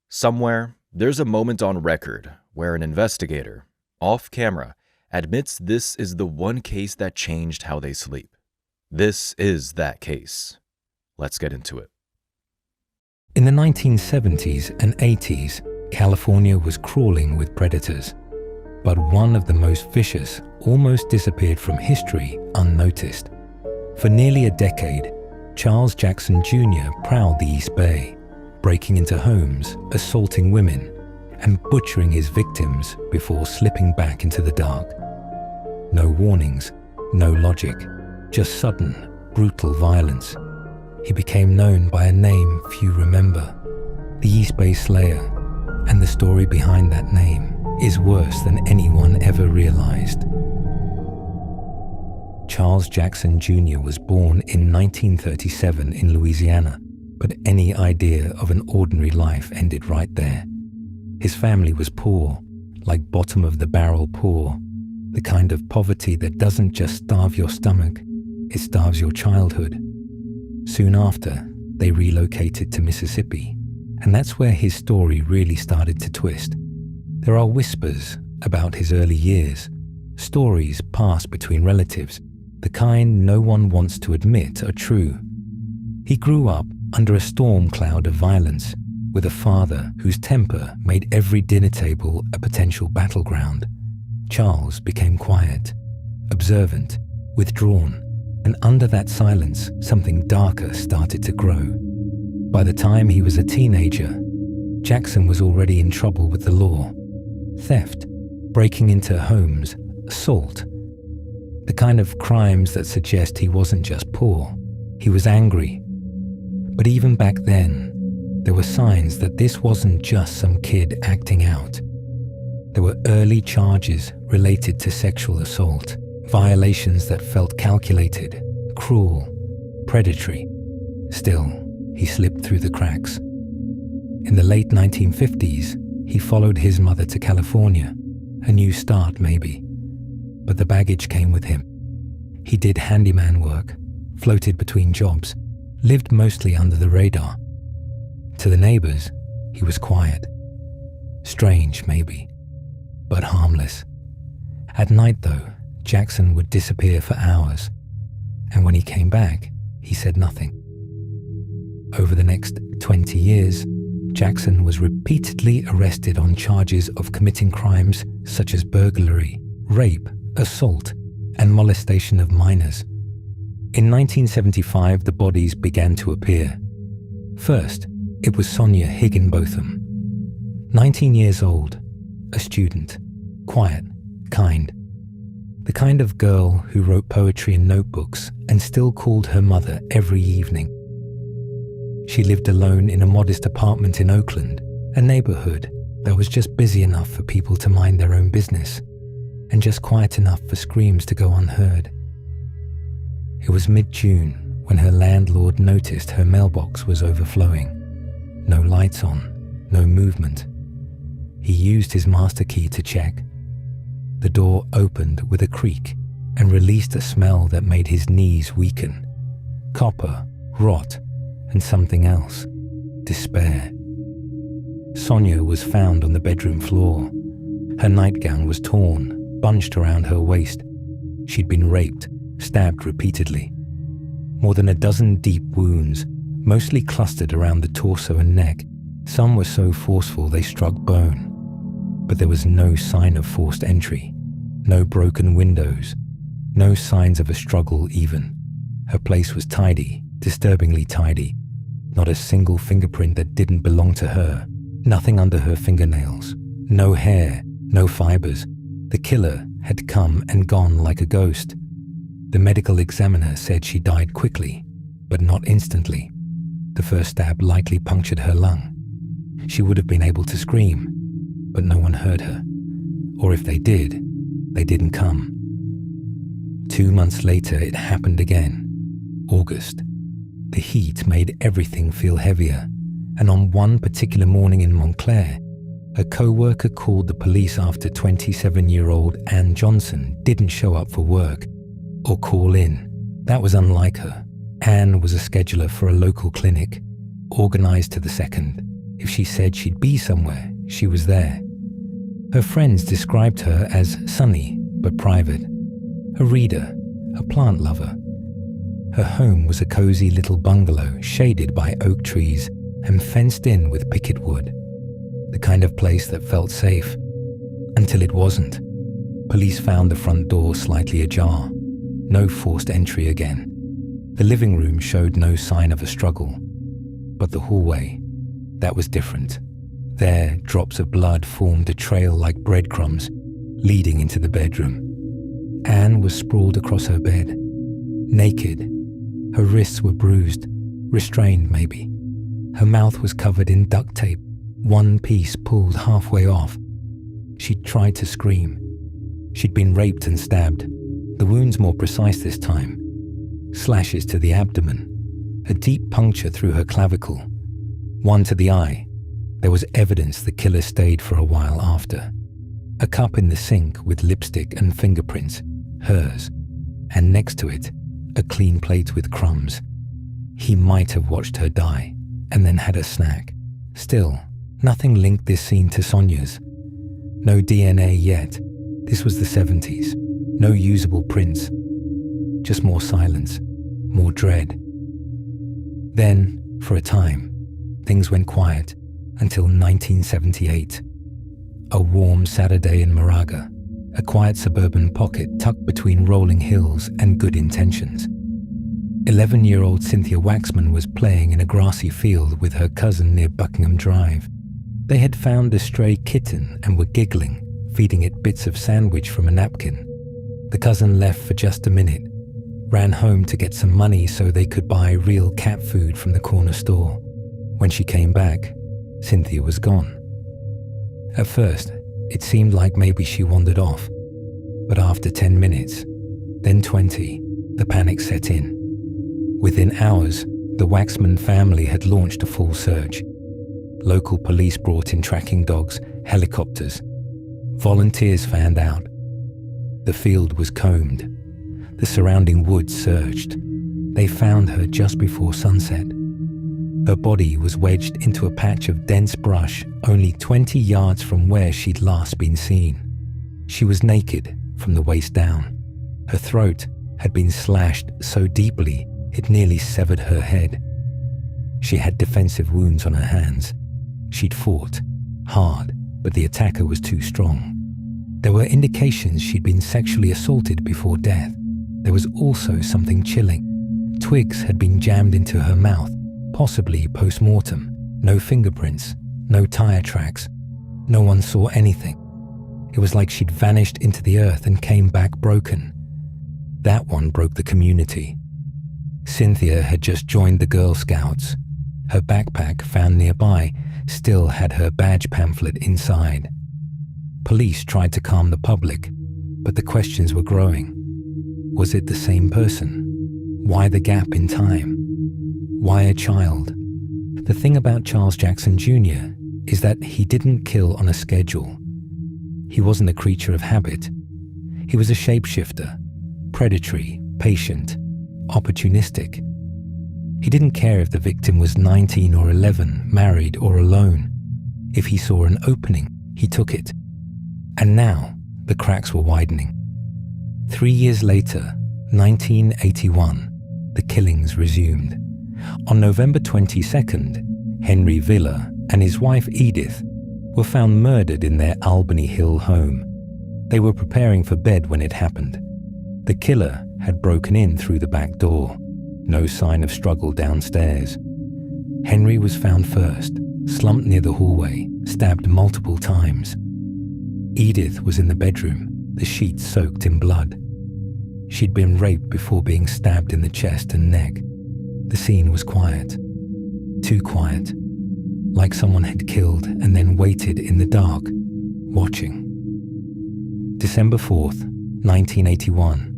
Somewhere, there's a moment on record where an investigator, off camera, admits this is the one case that changed how they sleep. This is that case. Let's get into it. In the 1970s and 80s, California was crawling with predators, but one of the most vicious almost disappeared from history unnoticed. For nearly a decade, Charles Jackson Jr. prowled the East Bay, breaking into homes, assaulting women, and butchering his victims before slipping back into the dark. No warnings, no logic, just sudden, brutal violence. He became known by a name few remember, the East Bay Slayer, and the story behind that name is worse than anyone ever realized. Charles Jackson Jr. was born in 1937 in Louisiana, but any idea of an ordinary life ended right there. His family was poor, like bottom-of-the-barrel poor, the kind of poverty that doesn't just starve your stomach, it starves your childhood. Soon after, they relocated to Mississippi, and that's where his story really started to twist. There are whispers about his early years, stories passed between relatives, the kind no one wants to admit are true. He grew up under a storm cloud of violence, with a father whose temper made every dinner table a potential battleground. Charles became quiet, observant, withdrawn, and under that silence, something darker started to grow. By the time he was a teenager, Jackson was already in trouble with the law. Theft, breaking into homes, assault. The kind of crimes that suggest he wasn't just poor, he was angry. But even back then, there were signs that this wasn't just some kid acting out. There were early charges related to sexual assault, violations that felt calculated, cruel, predatory. Still, he slipped through the cracks. In the late 1950s, he followed his mother to California, a new start maybe. But the baggage came with him. He did handyman work, floated between jobs, lived mostly under the radar. To the neighbors, he was quiet. Strange, maybe, but harmless. At night, though, Jackson would disappear for hours, and when he came back, he said nothing. Over the next 20 years, Jackson was repeatedly arrested on charges of committing crimes such as burglary, rape, assault, and molestation of minors. In 1975, the bodies began to appear. First, it was Sonia Higginbotham, 19 years old, a student, quiet, kind. The kind of girl who wrote poetry in notebooks and still called her mother every evening. She lived alone in a modest apartment in Oakland, a neighborhood that was just busy enough for people to mind their own business, and just quiet enough for screams to go unheard. It was mid-June when her landlord noticed her mailbox was overflowing. No lights on, no movement. He used his master key to check. The door opened with a creak and released a smell that made his knees weaken. Copper, rot, and something else. Despair. Sonia was found on the bedroom floor. Her nightgown was torn, bunched around her waist. She'd been raped, stabbed repeatedly. More than a dozen deep wounds, mostly clustered around the torso and neck. Some were so forceful they struck bone. But there was no sign of forced entry, no broken windows, no signs of a struggle even. Her place was tidy, disturbingly tidy. Not a single fingerprint that didn't belong to her. Nothing under her fingernails. No hair, no fibers. The killer had come and gone like a ghost. The medical examiner said she died quickly, but not instantly. The first stab likely punctured her lung. She would have been able to scream, but no one heard her. Or if they did, they didn't come. 2 months later, it happened again. August. The heat made everything feel heavier, and on one particular morning in Montclair, a co-worker called the police after 27-year-old Ann Johnson didn't show up for work or call in. That was unlike her. Anne was a scheduler for a local clinic, organised to the second. If she said she'd be somewhere, she was there. Her friends described her as sunny but private, a reader, a plant lover. Her home was a cosy little bungalow shaded by oak trees and fenced in with picket wood, the kind of place that felt safe, until it wasn't. Police found the front door slightly ajar, no forced entry again. The living room showed no sign of a struggle, but the hallway, that was different. There, drops of blood formed a trail like breadcrumbs, leading into the bedroom. Anne was sprawled across her bed, naked. Her wrists were bruised, restrained maybe. Her mouth was covered in duct tape, one piece pulled halfway off. She'd tried to scream. She'd been raped and stabbed, the wounds more precise this time. Slashes to the abdomen, a deep puncture through her clavicle, one to the eye. There was evidence the killer stayed for a while after. A cup in the sink with lipstick and fingerprints, hers, and next to it, a clean plate with crumbs. He might have watched her die and then had a snack. Still, nothing linked this scene to Sonia's. No DNA yet. This was the 70s. No usable prints. Just more silence, more dread. Then, for a time, things went quiet until 1978. A warm Saturday in Moraga, a quiet suburban pocket tucked between rolling hills and good intentions. 11-year-old Cynthia Waxman was playing in a grassy field with her cousin near Buckingham Drive. They had found a stray kitten and were giggling, feeding it bits of sandwich from a napkin. The cousin left for just a minute, ran home to get some money so they could buy real cat food from the corner store. When she came back, Cynthia was gone. At first, it seemed like maybe she wandered off, but after 10 minutes, then 20, the panic set in. Within hours, the Waxman family had launched a full search. Local police brought in tracking dogs, helicopters. Volunteers fanned out. The field was combed. The surrounding woods searched. They found her just before sunset. Her body was wedged into a patch of dense brush only 20 yards from where she'd last been seen. She was naked from the waist down. Her throat had been slashed so deeply it nearly severed her head. She had defensive wounds on her hands. She'd fought hard, but the attacker was too strong. There were indications she'd been sexually assaulted before death. There was also something chilling. Twigs had been jammed into her mouth, possibly post-mortem. No fingerprints, no tire tracks. No one saw anything. It was like she'd vanished into the earth and came back broken. That one broke the community. Cynthia had just joined the Girl Scouts. Her backpack, found nearby, still had her badge pamphlet inside. Police tried to calm the public, but the questions were growing. Was it the same person? Why the gap in time? Why a child? The thing about Charles Jackson Jr. is that he didn't kill on a schedule. He wasn't a creature of habit. He was a shapeshifter, predatory, patient, opportunistic. He didn't care if the victim was 19 or 11, married or alone. If he saw an opening, he took it. And now, the cracks were widening. 3 years later, 1981, the killings resumed. On November 22nd, Henry Villa and his wife Edith were found murdered in their Albany Hill home. They were preparing for bed when it happened. The killer had broken in through the back door. No sign of struggle downstairs. Henry was found first, slumped near the hallway, stabbed multiple times. Edith was in the bedroom, the sheets soaked in blood. She'd been raped before being stabbed in the chest and neck. The scene was quiet. Too quiet. Like someone had killed and then waited in the dark, watching. December 4th, 1981.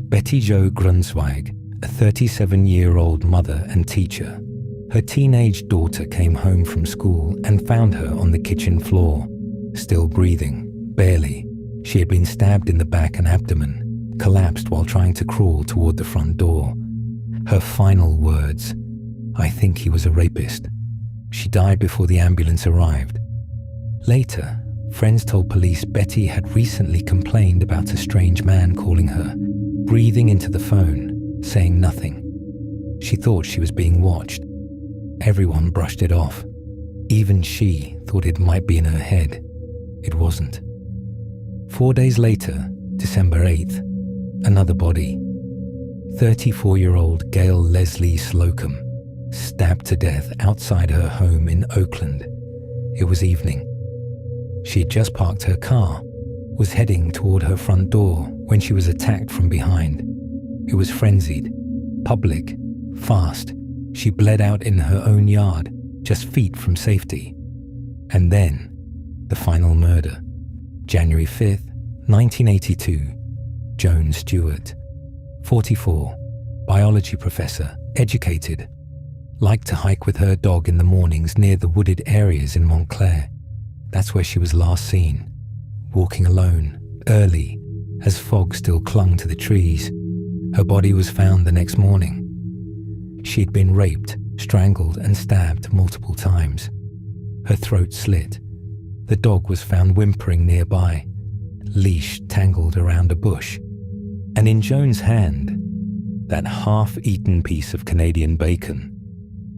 Betty Jo Grunswag, a 37-year-old mother and teacher. Her teenage daughter came home from school and found her on the kitchen floor, still breathing, barely. She had been stabbed in the back and abdomen, collapsed while trying to crawl toward the front door. Her final words, "I think he was a rapist." She died before the ambulance arrived. Later, friends told police Betty had recently complained about a strange man calling her, breathing into the phone, saying nothing. She thought she was being watched. Everyone brushed it off. Even she thought it might be in her head. It wasn't. 4 days later, December 8th, another body. 34-year-old Gail Leslie Slocum, stabbed to death outside her home in Oakland. It was evening. She had just parked her car, was heading toward her front door when she was attacked from behind. It was frenzied, public, fast. She bled out in her own yard, just feet from safety. And then, the final murder. January 5th, 1982. Joan Stewart, 44, biology professor, educated, liked to hike with her dog in the mornings near the wooded areas in Montclair. That's where she was last seen, walking alone, early, as fog still clung to the trees. Her body was found the next morning. She'd been raped, strangled, and stabbed multiple times. Her throat slit. The dog was found whimpering nearby, leash tangled around a bush. And in Joan's hand, that half-eaten piece of Canadian bacon,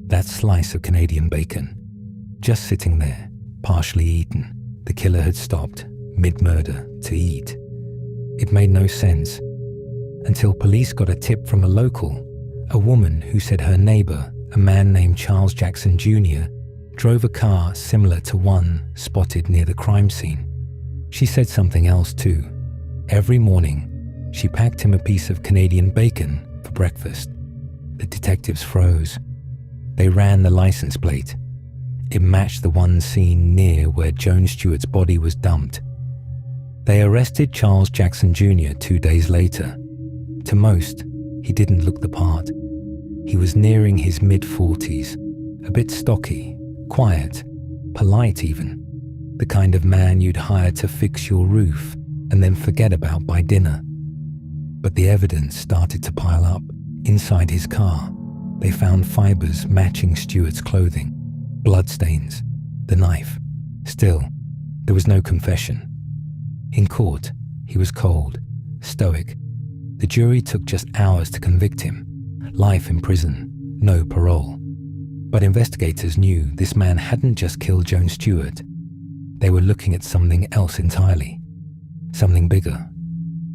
that slice of Canadian bacon, just sitting there, partially eaten. The killer had stopped, mid-murder, to eat. It made no sense, until police got a tip from a local, a woman who said her neighbor, a man named Charles Jackson Jr., drove a car similar to one spotted near the crime scene. She said something else too. Every morning, she packed him a piece of Canadian bacon for breakfast. The detectives froze. They ran the license plate. It matched the one seen near where Joan Stewart's body was dumped. They arrested Charles Jackson Jr. 2 days later. To most, he didn't look the part. He was nearing his mid-40s, a bit stocky, quiet, polite even, the kind of man you'd hire to fix your roof and then forget about by dinner. But the evidence started to pile up. Inside his car, they found fibers matching Stewart's clothing, bloodstains, the knife. Still, there was no confession. In court, he was cold, stoic. The jury took just hours to convict him. Life in prison, no parole. But investigators knew this man hadn't just killed Joan Stewart. They were looking at something else entirely, something bigger.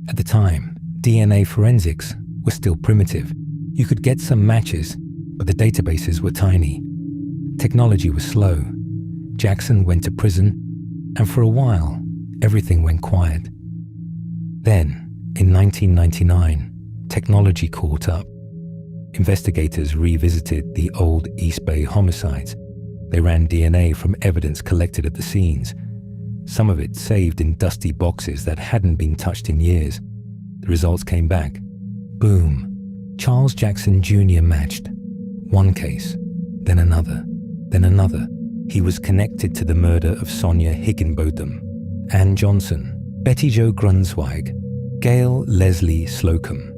At the time, DNA forensics was still primitive. You could get some matches, but the databases were tiny. Technology was slow. Jackson went to prison, and for a while, everything went quiet. Then, in 1999, technology caught up. Investigators revisited the old East Bay homicides. They ran DNA from evidence collected at the scenes, some of it saved in dusty boxes that hadn't been touched in years. The results came back. Boom. Charles Jackson Jr. matched. One case, then another, then another. He was connected to the murder of Sonia Higginbotham, Ann Johnson, Betty Jo Grunsweig, Gail Leslie Slocum,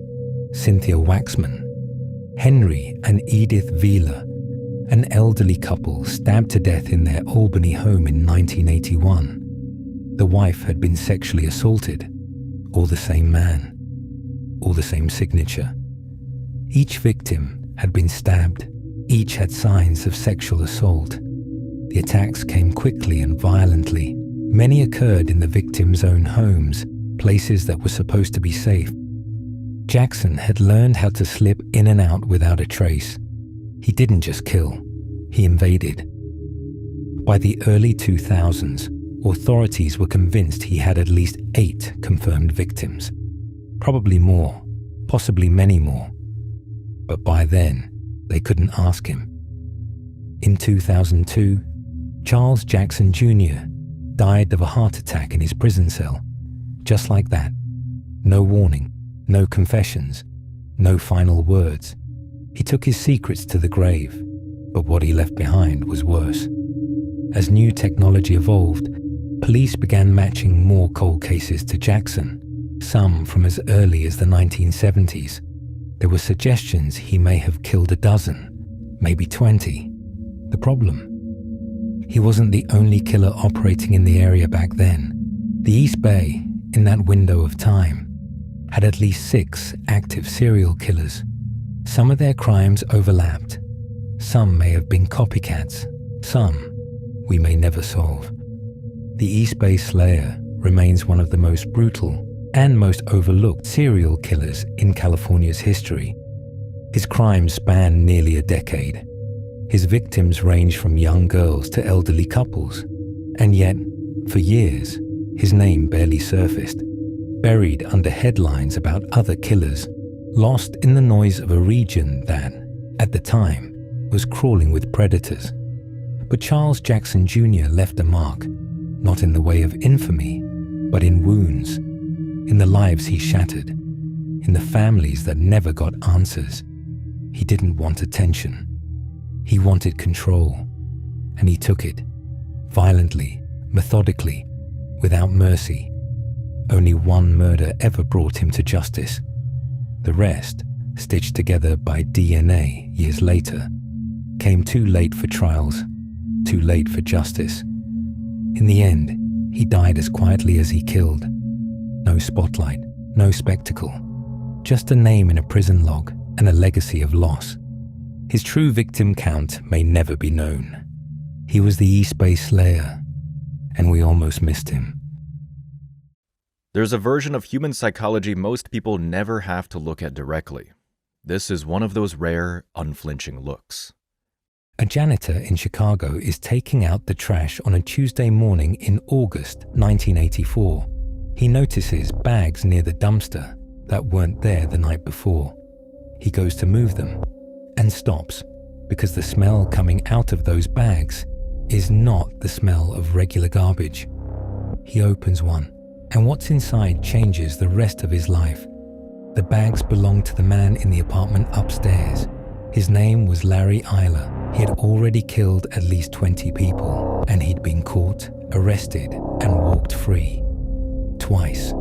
Cynthia Waxman, Henry and Edith Wheeler, an elderly couple stabbed to death in their Albany home in 1981. The wife had been sexually assaulted. All the same man. All the same signature. Each victim had been stabbed. Each had signs of sexual assault. The attacks came quickly and violently. Many occurred in the victims' own homes, places that were supposed to be safe. Jackson had learned how to slip in and out without a trace. He didn't just kill, he invaded. By the early 2000s, authorities were convinced he had at least 8 confirmed victims. Probably more, possibly many more. But by then, they couldn't ask him. In 2002, Charles Jackson Jr. died of a heart attack in his prison cell. Just like that. No warning, no confessions, no final words. He took his secrets to the grave, but what he left behind was worse. As new technology evolved, police began matching more cold cases to Jackson, some from as early as the 1970s. There were suggestions he may have killed a dozen, maybe 20. The problem? He wasn't the only killer operating in the area back then. The East Bay, in that window of time, had at least 6 active serial killers. Some of their crimes overlapped. Some may have been copycats. Some we may never solve. The East Bay Slayer remains one of the most brutal and most overlooked serial killers in California's history. His crimes span nearly a decade. His victims range from young girls to elderly couples, and yet, for years, his name barely surfaced, buried under headlines about other killers, lost in the noise of a region that, at the time, was crawling with predators. But Charles Jackson Jr. left a mark, not in the way of infamy, but in wounds, in the lives he shattered, in the families that never got answers. He didn't want attention. He wanted control, and he took it, violently, methodically, without mercy. Only one murder ever brought him to justice. The rest, stitched together by DNA years later, came too late for trials, too late for justice. In the end, he died as quietly as he killed. No spotlight, no spectacle, just a name in a prison log and a legacy of loss. His true victim count may never be known. He was the East Bay Slayer, and we almost missed him. There's a version of human psychology most people never have to look at directly. This is one of those rare, unflinching looks. A janitor in Chicago is taking out the trash on a Tuesday morning in August 1984. He notices bags near the dumpster that weren't there the night before. He goes to move them and stops because the smell coming out of those bags is not the smell of regular garbage. He opens one, and what's inside changes the rest of his life. The bags belonged to the man in the apartment upstairs. His name was Larry Eyler. He had already killed at least 20 people, and he'd been caught, arrested, and walked free. Twice.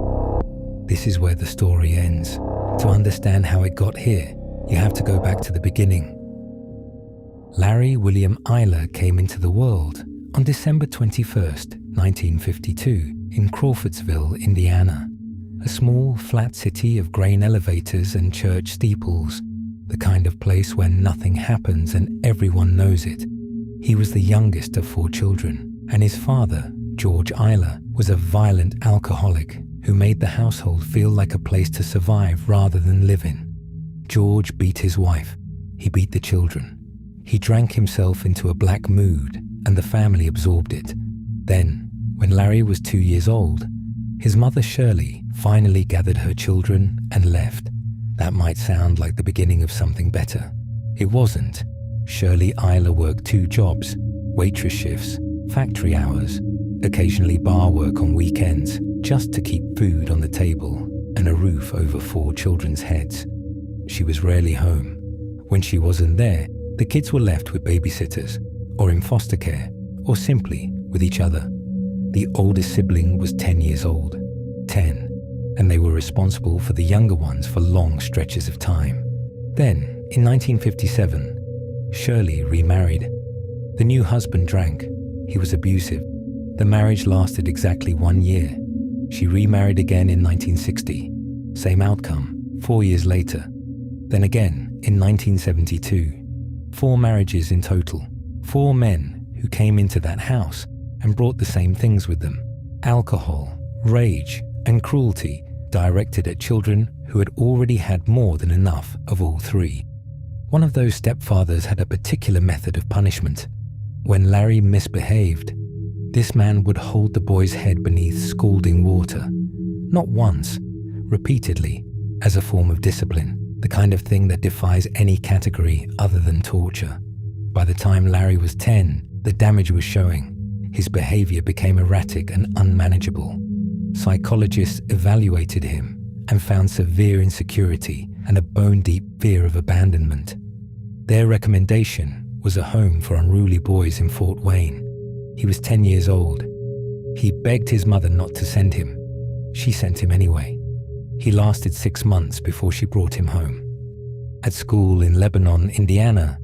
This is where the story ends. To understand how it got here, you have to go back to the beginning. Larry William Eyler came into the world on December 21st, 1952, in Crawfordsville, Indiana, a small, flat city of grain elevators and church steeples, the kind of place where nothing happens and everyone knows it. He was the youngest of 4 children, and his father, George Eyler, was a violent alcoholic who made the household feel like a place to survive rather than live in. George beat his wife. He beat the children. He drank himself into a black mood, and the family absorbed it. Then, when Larry was 2 years old, his mother Shirley finally gathered her children and left. That might sound like the beginning of something better. It wasn't. Shirley Eyler worked 2 jobs, waitress shifts, factory hours, occasionally bar work on weekends, just to keep food on the table and a roof over 4 children's heads. She was rarely home. When she wasn't there, the kids were left with babysitters, or in foster care, or simply with each other. The oldest sibling was 10 years old. 10. And they were responsible for the younger ones for long stretches of time. Then, in 1957, Shirley remarried. The new husband drank. He was abusive. The marriage lasted exactly 1 year. She remarried again in 1960. Same outcome, 4 years later. Then again, in 1972. 4 marriages in total. 4 men who came into that house and brought the same things with them. Alcohol, rage, and cruelty directed at children who had already had more than enough of all 3. One of those stepfathers had a particular method of punishment. When Larry misbehaved, this man would hold the boy's head beneath scalding water, not once, repeatedly, as a form of discipline, the kind of thing that defies any category other than torture. By the time Larry was 10, the damage was showing. His behavior became erratic and unmanageable. Psychologists evaluated him and found severe insecurity and a bone-deep fear of abandonment. Their recommendation was a home for unruly boys in Fort Wayne. He was 10 years old. He begged his mother not to send him. She sent him anyway. He lasted 6 months before she brought him home. At school in Lebanon, Indiana,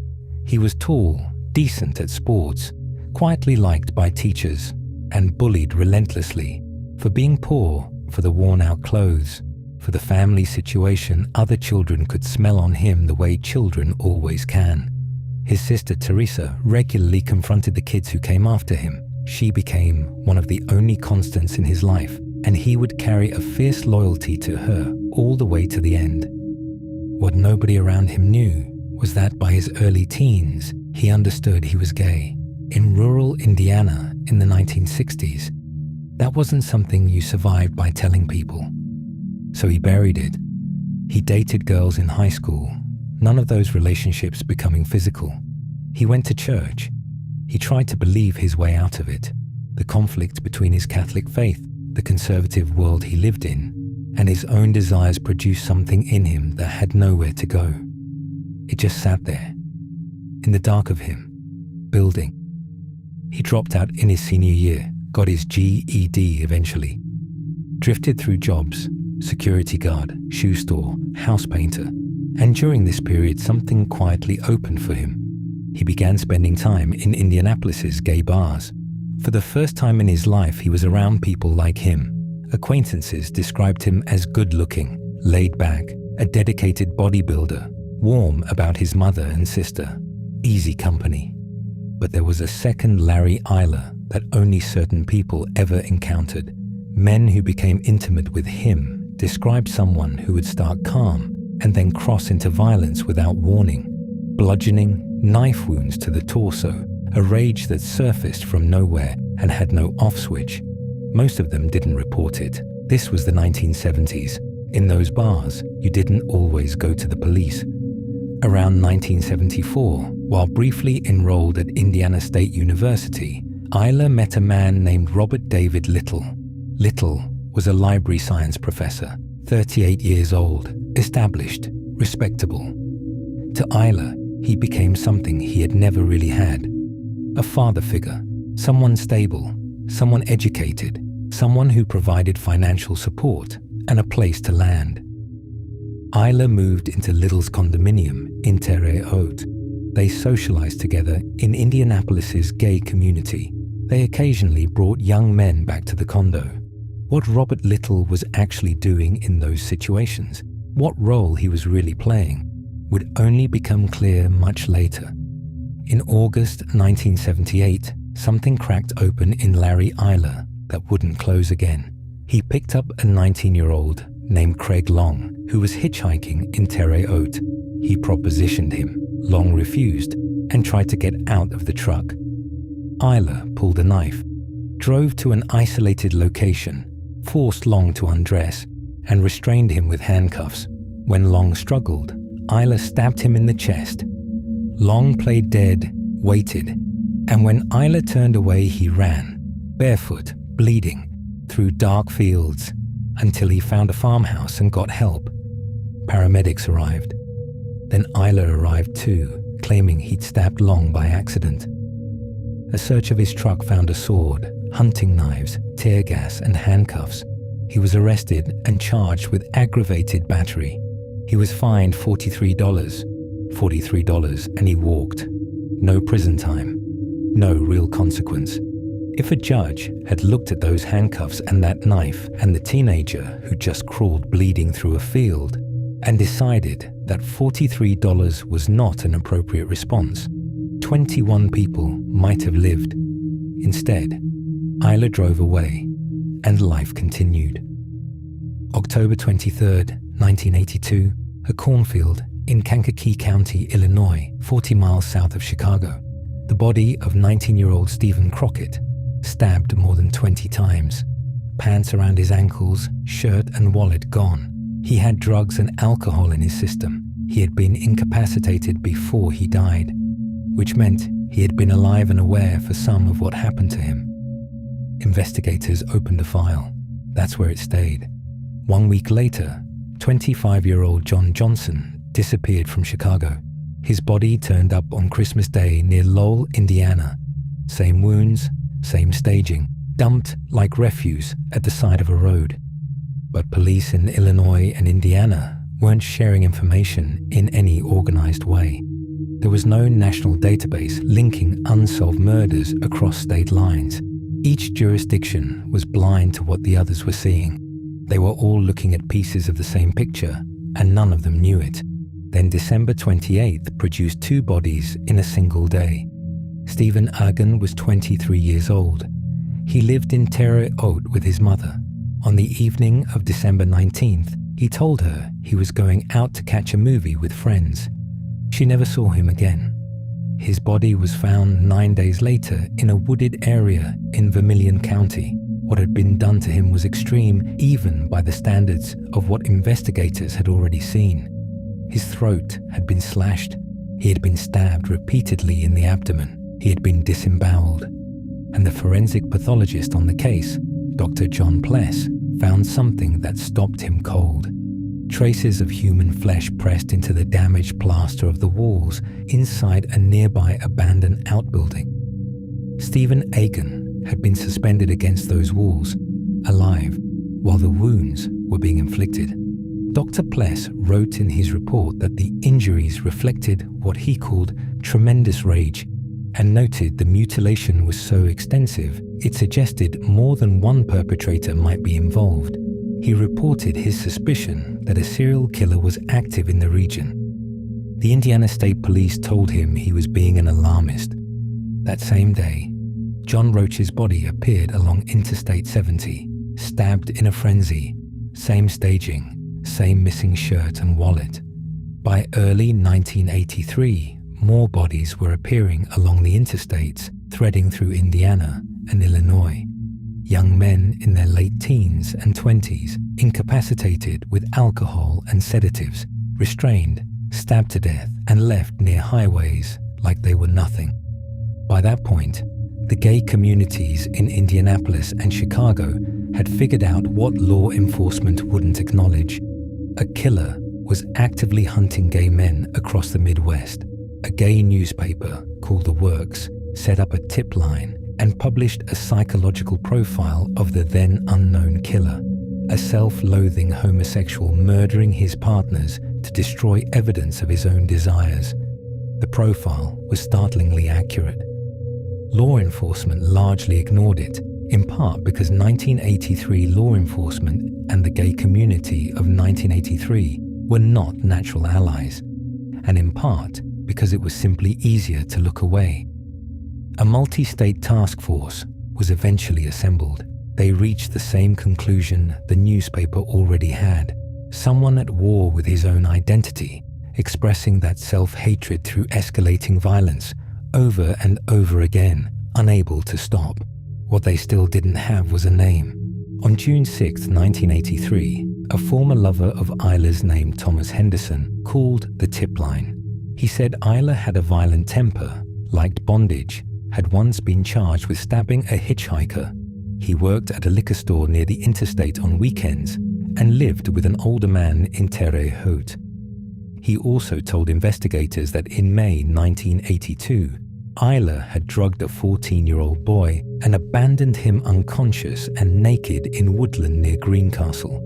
he was tall, decent at sports, quietly liked by teachers, and bullied relentlessly for being poor, for the worn-out clothes, for the family situation other children could smell on him the way children always can. His sister Teresa regularly confronted the kids who came after him. She became one of the only constants in his life, and he would carry a fierce loyalty to her all the way to the end. What nobody around him knew was that by his early teens, he understood he was gay. In rural Indiana in the 1960s, that wasn't something you survived by telling people. So he buried it. He dated girls in high school, none of those relationships becoming physical. He went to church. He tried to believe his way out of it, the conflict between his Catholic faith, the conservative world he lived in, and his own desires produced something in him that had nowhere to go. It just sat there, in the dark of him, building. He dropped out in his senior year, got his GED eventually, drifted through jobs, security guard, shoe store, house painter, and during this period something quietly opened for him. He began spending time in Indianapolis's gay bars. For the first time in his life, he was around people like him. Acquaintances described him as good-looking, laid back, a dedicated bodybuilder, warm about his mother and sister, easy company. But there was a second Larry Eyler that only certain people ever encountered. Men who became intimate with him described someone who would start calm and then cross into violence without warning. Bludgeoning, knife wounds to the torso, a rage that surfaced from nowhere and had no off switch. Most of them didn't report it. This was the 1970s. In those bars, you didn't always go to the police. Around 1974, while briefly enrolled at Indiana State University, Eyler met a man named Robert David Little. Little was a library science professor, 38 years old, established, respectable. To Eyler, he became something he had never really had. A father figure, someone stable, someone educated, someone who provided financial support and a place to land. Eyler moved into Little's condominium in Terre Haute. They socialized together in Indianapolis's gay community. They occasionally brought young men back to the condo. What Robert Little was actually doing in those situations, what role he was really playing, would only become clear much later. In August 1978, something cracked open in Larry Eyler that wouldn't close again. He picked up a 19-year-old named Craig Long, who was hitchhiking in Terre Haute. He propositioned him. Long refused and tried to get out of the truck. Eyler pulled a knife, drove to an isolated location, forced Long to undress, and restrained him with handcuffs. When Long struggled, Eyler stabbed him in the chest. Long played dead, waited, and when Eyler turned away, he ran, barefoot, bleeding, through dark fields, until he found a farmhouse and got help. Paramedics arrived. Then Eyler arrived too, claiming he'd stabbed Long by accident. A search of his truck found a sword, hunting knives, tear gas, and handcuffs. He was arrested and charged with aggravated battery. He was fined $43, and he walked. No prison time, no real consequence. If a judge had looked at those handcuffs and that knife and the teenager who just crawled bleeding through a field and decided that $43 was not an appropriate response, 21 people might have lived. Instead, Eyler drove away and life continued. October 23rd, 1982, a cornfield in Kankakee County, Illinois, 40 miles south of Chicago. The body of 19-year-old Stephen Crockett, stabbed more than 20 times. Pants around his ankles, shirt and wallet gone. He had drugs and alcohol in his system. He had been incapacitated before he died, which meant he had been alive and aware for some of what happened to him. Investigators opened a file. That's where it stayed. 1 week later, 25-year-old John Johnson disappeared from Chicago. His body turned up on Christmas Day near Lowell, Indiana. Same wounds, same staging, dumped like refuse at the side of a road. But police in Illinois and Indiana weren't sharing information in any organized way. There was no national database linking unsolved murders across state lines. Each jurisdiction was blind to what the others were seeing. They were all looking at pieces of the same picture, and none of them knew it. Then December 28th produced 2 bodies in a single day. Stephen Agan was 23 years old. He lived in Terre Haute with his mother. On the evening of December 19th, he told her he was going out to catch a movie with friends. She never saw him again. His body was found 9 days later in a wooded area in Vermilion County. What had been done to him was extreme, even by the standards of what investigators had already seen. His throat had been slashed. He had been stabbed repeatedly in the abdomen. He had been disemboweled. And the forensic pathologist on the case, Dr. John Pless, found something that stopped him cold. Traces of human flesh pressed into the damaged plaster of the walls inside a nearby abandoned outbuilding. Stephen Agan had been suspended against those walls, alive, while the wounds were being inflicted. Dr. Pless wrote in his report that the injuries reflected what he called tremendous rage, and noted the mutilation was so extensive it suggested more than one perpetrator might be involved. He reported his suspicion that a serial killer was active in the region. The Indiana State Police told him he was being an alarmist. That same day, John Roach's body appeared along Interstate 70, stabbed in a frenzy, same staging, same missing shirt and wallet. By early 1983, more bodies were appearing along the interstates, threading through Indiana and Illinois. Young men in their late teens and 20s, incapacitated with alcohol and sedatives, restrained, stabbed to death, and left near highways like they were nothing. By that point, the gay communities in Indianapolis and Chicago had figured out what law enforcement wouldn't acknowledge. A killer was actively hunting gay men across the Midwest. A gay newspaper called The Works set up a tip line and published a psychological profile of the then unknown killer, a self-loathing homosexual murdering his partners to destroy evidence of his own desires. The profile was startlingly accurate. Law enforcement largely ignored it, in part because 1983 law enforcement and the gay community of 1983 were not natural allies, and in part because it was simply easier to look away. A multi-state task force was eventually assembled. They reached the same conclusion the newspaper already had. Someone at war with his own identity, expressing that self-hatred through escalating violence over and over again, unable to stop. What they still didn't have was a name. On June 6, 1983, a former lover of Isla's named Thomas Henderson called the tip line. He said Isla had a violent temper, liked bondage, had once been charged with stabbing a hitchhiker. He worked at a liquor store near the interstate on weekends and lived with an older man in Terre Haute. He also told investigators that in May 1982, Isla had drugged a 14-year-old boy and abandoned him unconscious and naked in woodland near Greencastle,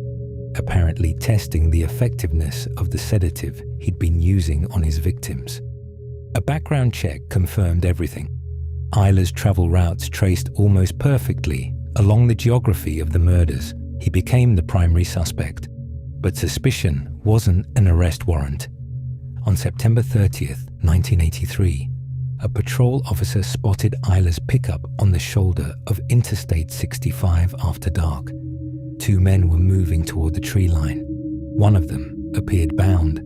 apparently testing the effectiveness of the sedative he'd been using on his victims. A background check confirmed everything. Isla's travel routes traced almost perfectly along the geography of the murders. He became the primary suspect, but suspicion wasn't an arrest warrant. On September 30th, 1983, a patrol officer spotted Isla's pickup on the shoulder of Interstate 65 after dark. 2 men were moving toward the tree line. One of them appeared bound.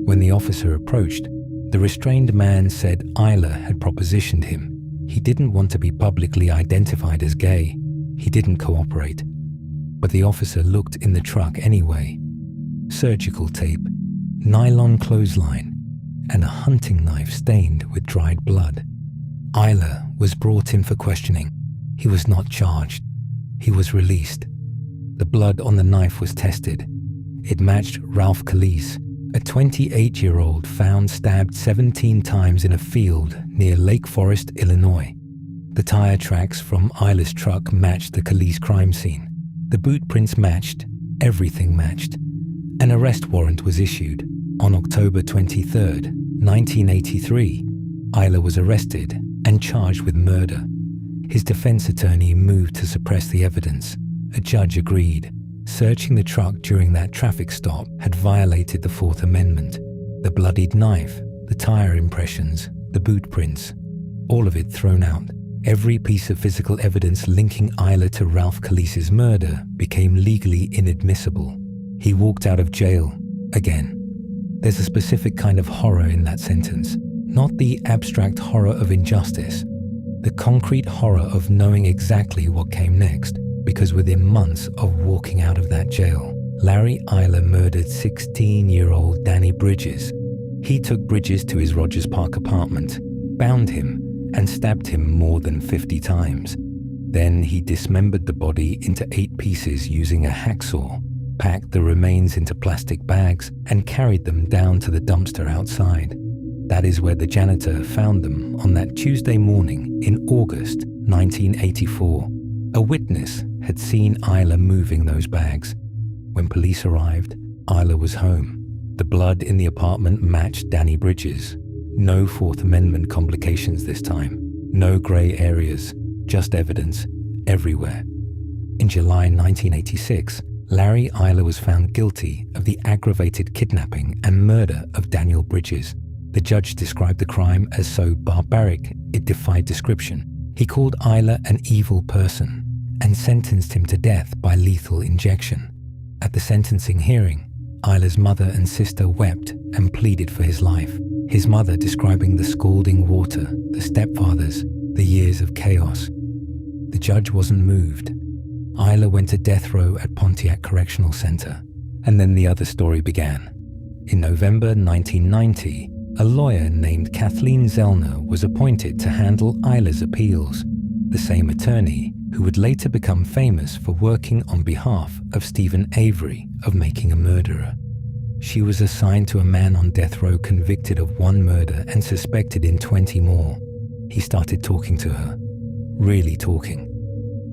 When the officer approached, the restrained man said Isla had propositioned him. He didn't want to be publicly identified as gay. He didn't cooperate. But the officer looked in the truck anyway. Surgical tape, nylon clothesline, and a hunting knife stained with dried blood. Isla was brought in for questioning. He was not charged. He was released. The blood on the knife was tested. It matched Ralph Calise, a 28-year-old found stabbed 17 times in a field near Lake Forest, Illinois. The tire tracks from Isla's truck matched the Calise crime scene. The boot prints matched. Everything matched. An arrest warrant was issued. On October 23, 1983, Eyler was arrested and charged with murder. His defense attorney moved to suppress the evidence. A judge agreed. Searching the truck during that traffic stop had violated the Fourth Amendment. The bloodied knife, the tire impressions, the boot prints, all of it thrown out. Every piece of physical evidence linking Eyler to Ralph Kalise's murder became legally inadmissible. He walked out of jail again. There's a specific kind of horror in that sentence, not the abstract horror of injustice, the concrete horror of knowing exactly what came next, because within months of walking out of that jail, Larry Eyler murdered 16-year-old Danny Bridges. He took Bridges to his Rogers Park apartment, bound him, and stabbed him more than 50 times. Then he dismembered the body into 8 pieces using a hacksaw, packed the remains into plastic bags, and carried them down to the dumpster outside. That is where the janitor found them on that Tuesday morning in August 1984. A witness had seen Eyler moving those bags. When police arrived, Eyler was home. The blood in the apartment matched Danny Bridges. No Fourth Amendment complications this time. No grey areas, just evidence everywhere. In July 1986, Larry Eyler was found guilty of the aggravated kidnapping and murder of Daniel Bridges. The judge described the crime as so barbaric it defied description. He called Eyler an evil person and sentenced him to death by lethal injection. At the sentencing hearing, Eyler's mother and sister wept and pleaded for his life. His mother describing the scalding water, the stepfathers, the years of chaos. The judge wasn't moved. Eyler went to death row at Pontiac Correctional Center, and then the other story began. In November 1990, a lawyer named Kathleen Zellner was appointed to handle Eyler's appeals, the same attorney who would later become famous for working on behalf of Stephen Avery of Making a Murderer. She was assigned to a man on death row convicted of 1 murder and suspected in 20 more. He started talking to her, really talking.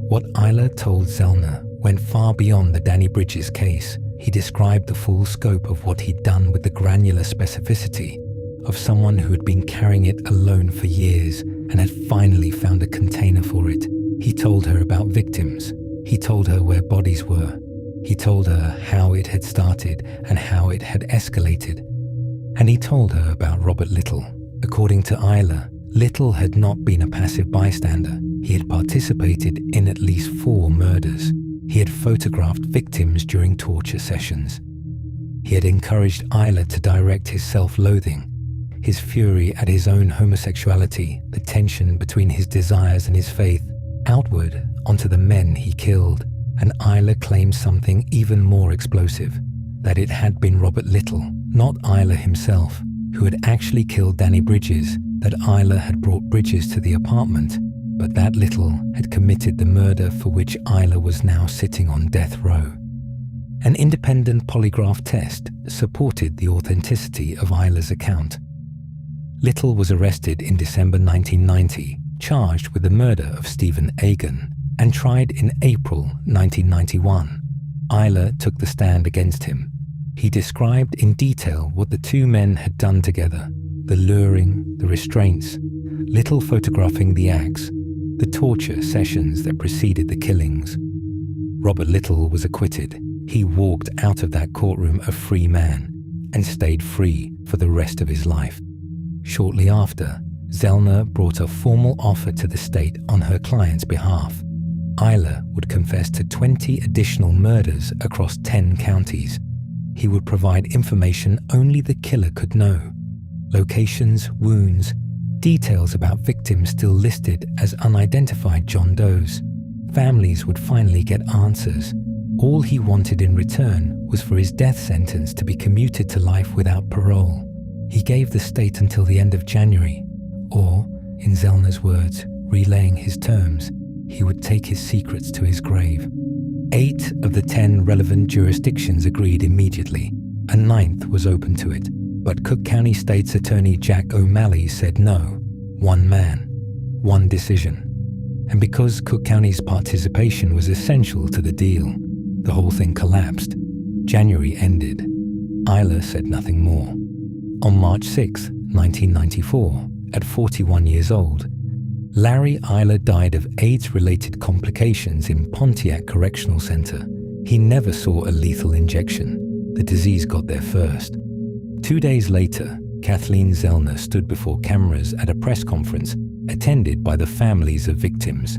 What Eyler told Zellner went far beyond the Danny Bridges case. He described the full scope of what he'd done with the granular specificity of someone who had been carrying it alone for years and had finally found a container for it. He told her about victims. He told her where bodies were. He told her how it had started and how it had escalated. And he told her about Robert Little. According to Eyler, Little had not been a passive bystander. He had participated in at least 4 murders. He had photographed victims during torture sessions. He had encouraged Eyler to direct his self-loathing, his fury at his own homosexuality, the tension between his desires and his faith, outward onto the men he killed. And Eyler claimed something even more explosive, that it had been Robert Little, not Eyler himself, who had actually killed Danny Bridges, that Eyler had brought Bridges to the apartment, but that Little had committed the murder for which Eyler was now sitting on death row. An independent polygraph test supported the authenticity of Eyler's account. Little was arrested in December 1990, charged with the murder of Stephen Agan, and tried in April 1991. Eyler took the stand against him. He described in detail what the 2 men had done together, the luring, the restraints, Little photographing the acts, the torture sessions that preceded the killings. Robert Little was acquitted. He walked out of that courtroom a free man and stayed free for the rest of his life. Shortly after, Zellner brought a formal offer to the state on her client's behalf. Eyler would confess to 20 additional murders across 10 counties. He would provide information only the killer could know. Locations, wounds, details about victims still listed as unidentified John Does. Families would finally get answers. All he wanted in return was for his death sentence to be commuted to life without parole. He gave the state until the end of January, or, in Zellner's words, relaying his terms, he would take his secrets to his grave. 8 of the 10 relevant jurisdictions agreed immediately. A 9th was open to it, but Cook County State's Attorney Jack O'Malley said no. 1 man, 1 decision. And because Cook County's participation was essential to the deal, the whole thing collapsed. January ended. Isla said nothing more. On March 6, 1994, at 41 years old, Larry Isla died of AIDS-related complications in Pontiac Correctional Center. He never saw a lethal injection. The disease got there first. 2 days later, Kathleen Zellner stood before cameras at a press conference attended by the families of victims.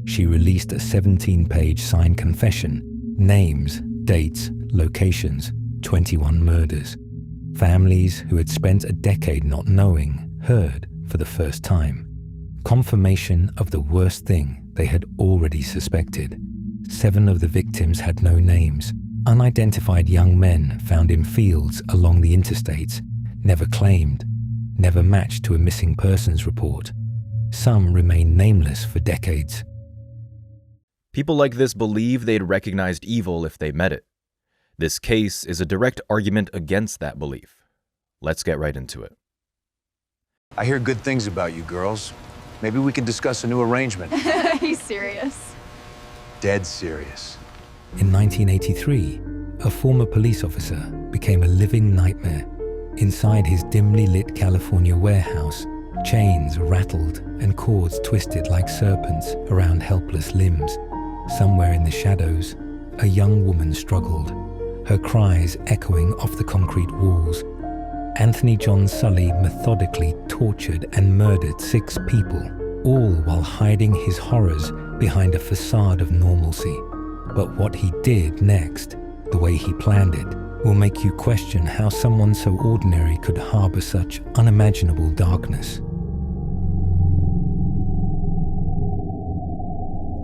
She released a 17-page signed confession, names, dates, locations, 21 murders. Families who had spent a decade not knowing heard for the first time. Confirmation of the worst thing they had already suspected. 7 of the victims had no names. Unidentified young men found in fields along the interstates, never claimed, never matched to a missing persons report. Some remain nameless for decades. People like this believe they'd recognized evil if they met it. This case is a direct argument against that belief. Let's get right into it. I hear good things about you girls. Maybe we can discuss a new arrangement. He's serious. Dead serious. In 1983, a former police officer became a living nightmare. Inside his dimly lit California warehouse, chains rattled and cords twisted like serpents around helpless limbs. Somewhere in the shadows, a young woman struggled, her cries echoing off the concrete walls. Anthony John Sully methodically tortured and murdered 6 people, all while hiding his horrors behind a facade of normalcy. But what he did next, the way he planned it, will make you question how someone so ordinary could harbor such unimaginable darkness.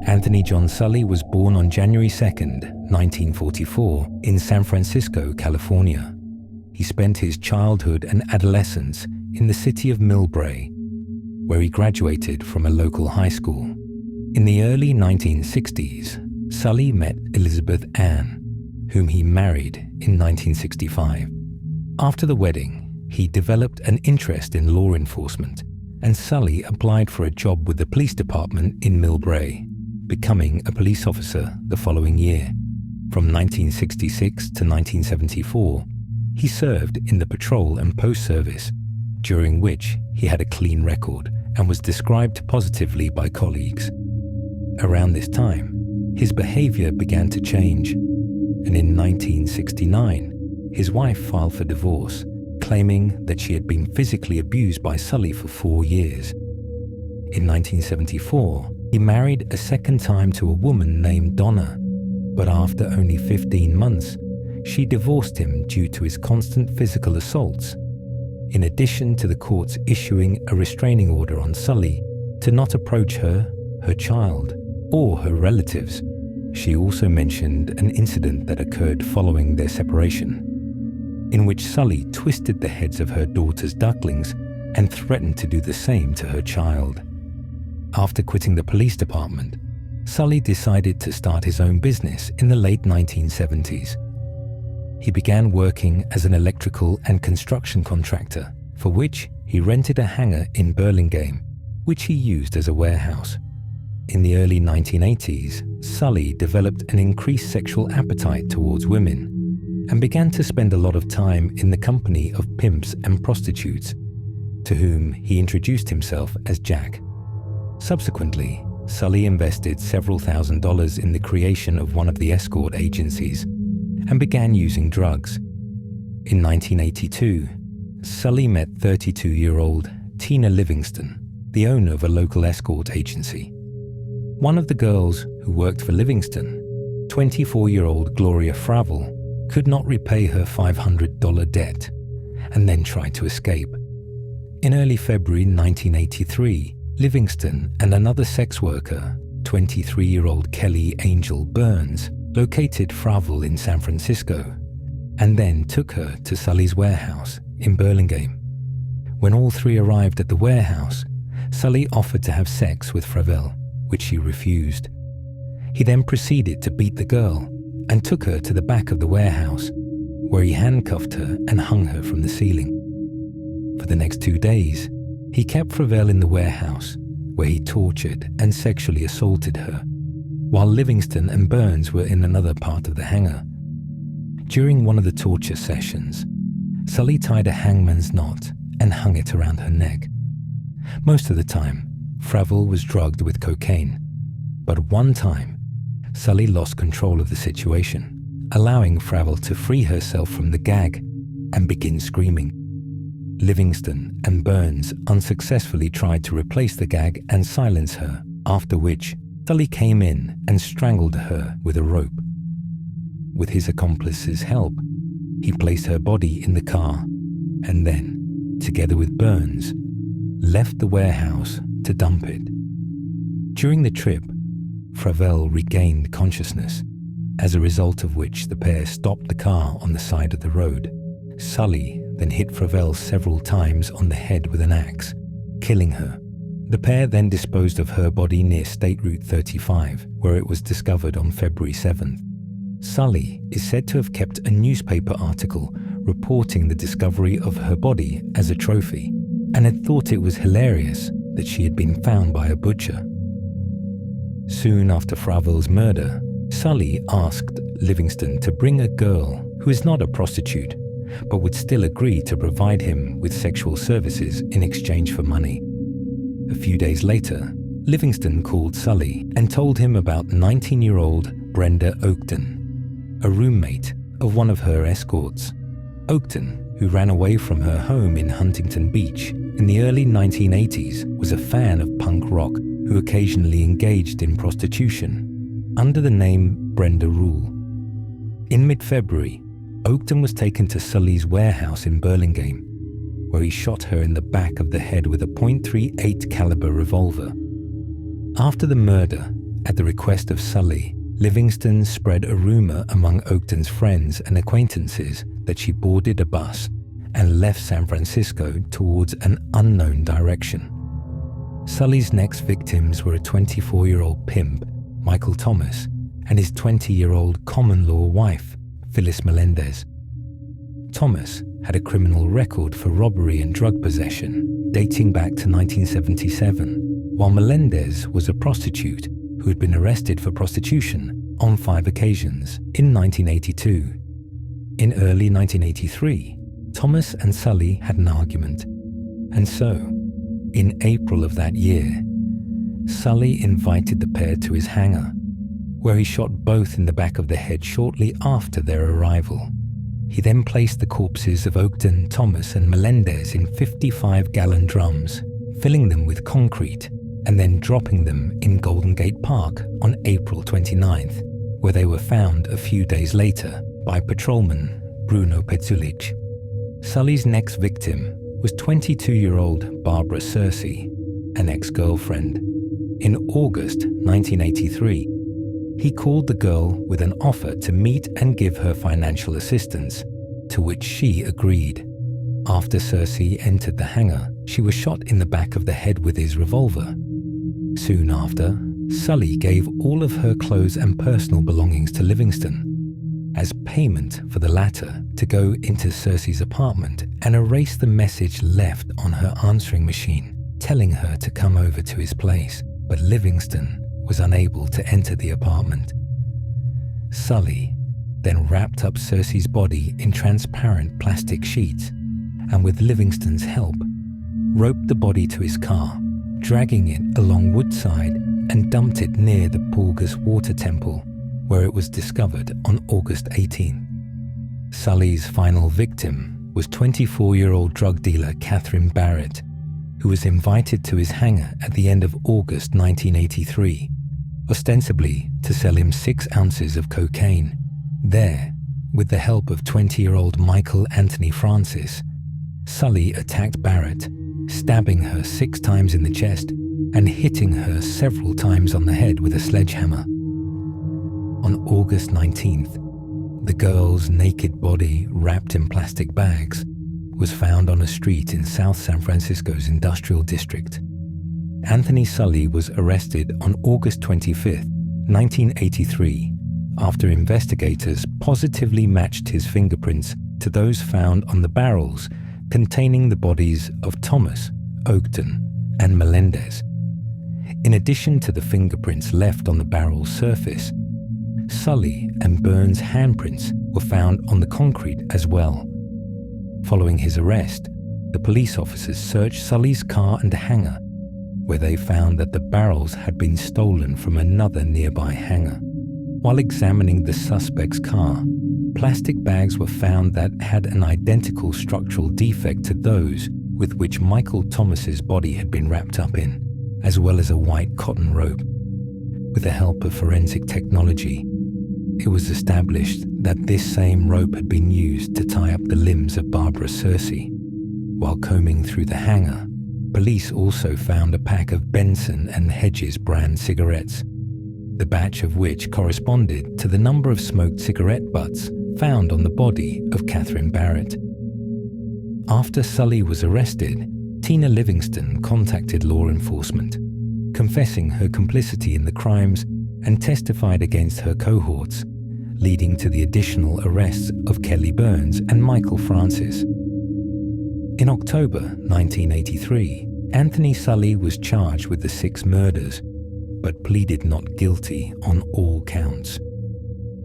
Anthony John Sully was born on January 2nd, 1944, in San Francisco, California. He spent his childhood and adolescence in the city of Millbrae, where he graduated from a local high school. In the early 1960s, Sully met Elizabeth Ann, whom he married in 1965. After the wedding, he developed an interest in law enforcement, and Sully applied for a job with the police department in Millbrae, becoming a police officer the following year. From 1966 to 1974, he served in the Patrol and Post Service, during which he had a clean record and was described positively by colleagues. Around this time, his behavior began to change, and in 1969, his wife filed for divorce, claiming that she had been physically abused by Sully for 4 years. In 1974, he married a second time to a woman named Donna, but after only 15 months, she divorced him due to his constant physical assaults. In addition to the courts issuing a restraining order on Sully to not approach her, her child, or her relatives, she also mentioned an incident that occurred following their separation, in which Sully twisted the heads of her daughter's ducklings and threatened to do the same to her child. After quitting the police department, Sully decided to start his own business in the late 1970s. He began working as an electrical and construction contractor, for which he rented a hangar in Burlingame, which he used as a warehouse. In the early 1980s, Sully developed an increased sexual appetite towards women and began to spend a lot of time in the company of pimps and prostitutes, to whom he introduced himself as Jack. Subsequently, Sully invested several $1,000s in the creation of one of the escort agencies and began using drugs. In 1982, Sully met 32-year-old Tina Livingston, the owner of a local escort agency. One of the girls who worked for Livingston, 24-year-old Gloria Fravel, could not repay her $500 debt and then tried to escape. In early February 1983, Livingston and another sex worker, 23-year-old Kelly Angel Burns, located Fravel in San Francisco and then took her to Sully's warehouse in Burlingame. When all 3 arrived at the warehouse, Sully offered to have sex with Fravel, which she refused. He then proceeded to beat the girl and took her to the back of the warehouse, where he handcuffed her and hung her from the ceiling. For the next 2 days, he kept Fravel in the warehouse, where he tortured and sexually assaulted her, while Livingston and Burns were in another part of the hangar. During one of the torture sessions, Sully tied a hangman's knot and hung it around her neck. Most of the time, Fravel was drugged with cocaine, but one time, Sully lost control of the situation, allowing Fravel to free herself from the gag and begin screaming. Livingston and Burns unsuccessfully tried to replace the gag and silence her, after which Sully came in and strangled her with a rope. With his accomplice's help, he placed her body in the car and then, together with Burns, left the warehouse to dump it. During the trip, Fravel regained consciousness, as a result of which the pair stopped the car on the side of the road. Sully then hit Fravel several times on the head with an axe, killing her. The pair then disposed of her body near State Route 35, where it was discovered on February 7th. Sully is said to have kept a newspaper article reporting the discovery of her body as a trophy, and had thought it was hilarious that she had been found by a butcher. Soon after Fravel's murder, Sully asked Livingston to bring a girl who is not a prostitute, but would still agree to provide him with sexual services in exchange for money. A few days later, Livingston called Sully and told him about 19-year-old Brenda Oakton, a roommate of one of her escorts. Oakton, who ran away from her home in Huntington Beach in the early 1980s, was a fan of punk rock who occasionally engaged in prostitution under the name Brenda Rule. In mid-February, Oakton was taken to Sully's warehouse in Burlingame, where he shot her in the back of the head with a .38 caliber revolver. After the murder, at the request of Sully, Livingston spread a rumor among Oakton's friends and acquaintances that she boarded a bus and left San Francisco towards an unknown direction. Sully's next victims were a 24-year-old pimp, Michael Thomas, and his 20-year-old common-law wife, Phyllis Melendez. Thomas had a criminal record for robbery and drug possession dating back to 1977, while Melendez was a prostitute who had been arrested for prostitution on 5 occasions in 1982. In early 1983, Thomas and Sully had an argument, and so, in April of that year, Sully invited the pair to his hangar, where he shot both in the back of the head shortly after their arrival. He then placed the corpses of Oakton, Thomas, and Melendez in 55-gallon drums, filling them with concrete, and then dropping them in Golden Gate Park on April 29th, where they were found a few days later by patrolman Bruno Petzulich. Sully's next victim was 22-year-old Barbara Searcy, an ex-girlfriend. In August 1983, he called the girl with an offer to meet and give her financial assistance, to which she agreed. After Searcy entered the hangar, she was shot in the back of the head with his revolver. Soon after, Sully gave all of her clothes and personal belongings to Livingston as payment for the latter to go into Searcy's apartment and erase the message left on her answering machine, telling her to come over to his place, but Livingston was unable to enter the apartment. Sully then wrapped up Searcy's body in transparent plastic sheets and, with Livingston's help, roped the body to his car, dragging it along Woodside and dumped it near the Pulgas Water Temple, where it was discovered on August 18th. Sully's final victim was 24-year-old drug dealer Catherine Barrett, who was invited to his hangar at the end of August 1983, ostensibly to sell him 6 ounces of cocaine. There, with the help of 20-year-old Michael Anthony Francis, Sully attacked Barrett, stabbing her 6 times in the chest and hitting her several times on the head with a sledgehammer. On August 19th, the girl's naked body, wrapped in plastic bags, was found on a street in South San Francisco's industrial district. Anthony Sully was arrested on August 25th, 1983, after investigators positively matched his fingerprints to those found on the barrels containing the bodies of Thomas, Oakton, and Melendez. In addition to the fingerprints left on the barrel's surface, Sully and Burns' handprints were found on the concrete as well. Following his arrest, the police officers searched Sully's car and hangar, where they found that the barrels had been stolen from another nearby hangar. While examining the suspect's car, plastic bags were found that had an identical structural defect to those with which Michael Thomas's body had been wrapped up in, as well as a white cotton rope. With the help of forensic technology, it was established that this same rope had been used to tie up the limbs of Barbara Searcy. While combing through the hangar, police also found a pack of Benson and Hedges brand cigarettes, the batch of which corresponded to the number of smoked cigarette butts found on the body of Catherine Barrett. After Sully was arrested, Tina Livingston contacted law enforcement, confessing her complicity in the crimes and testified against her cohorts, leading to the additional arrests of Kelly Burns and Michael Francis. In October 1983, Anthony Sully was charged with the 6 murders, but pleaded not guilty on all counts.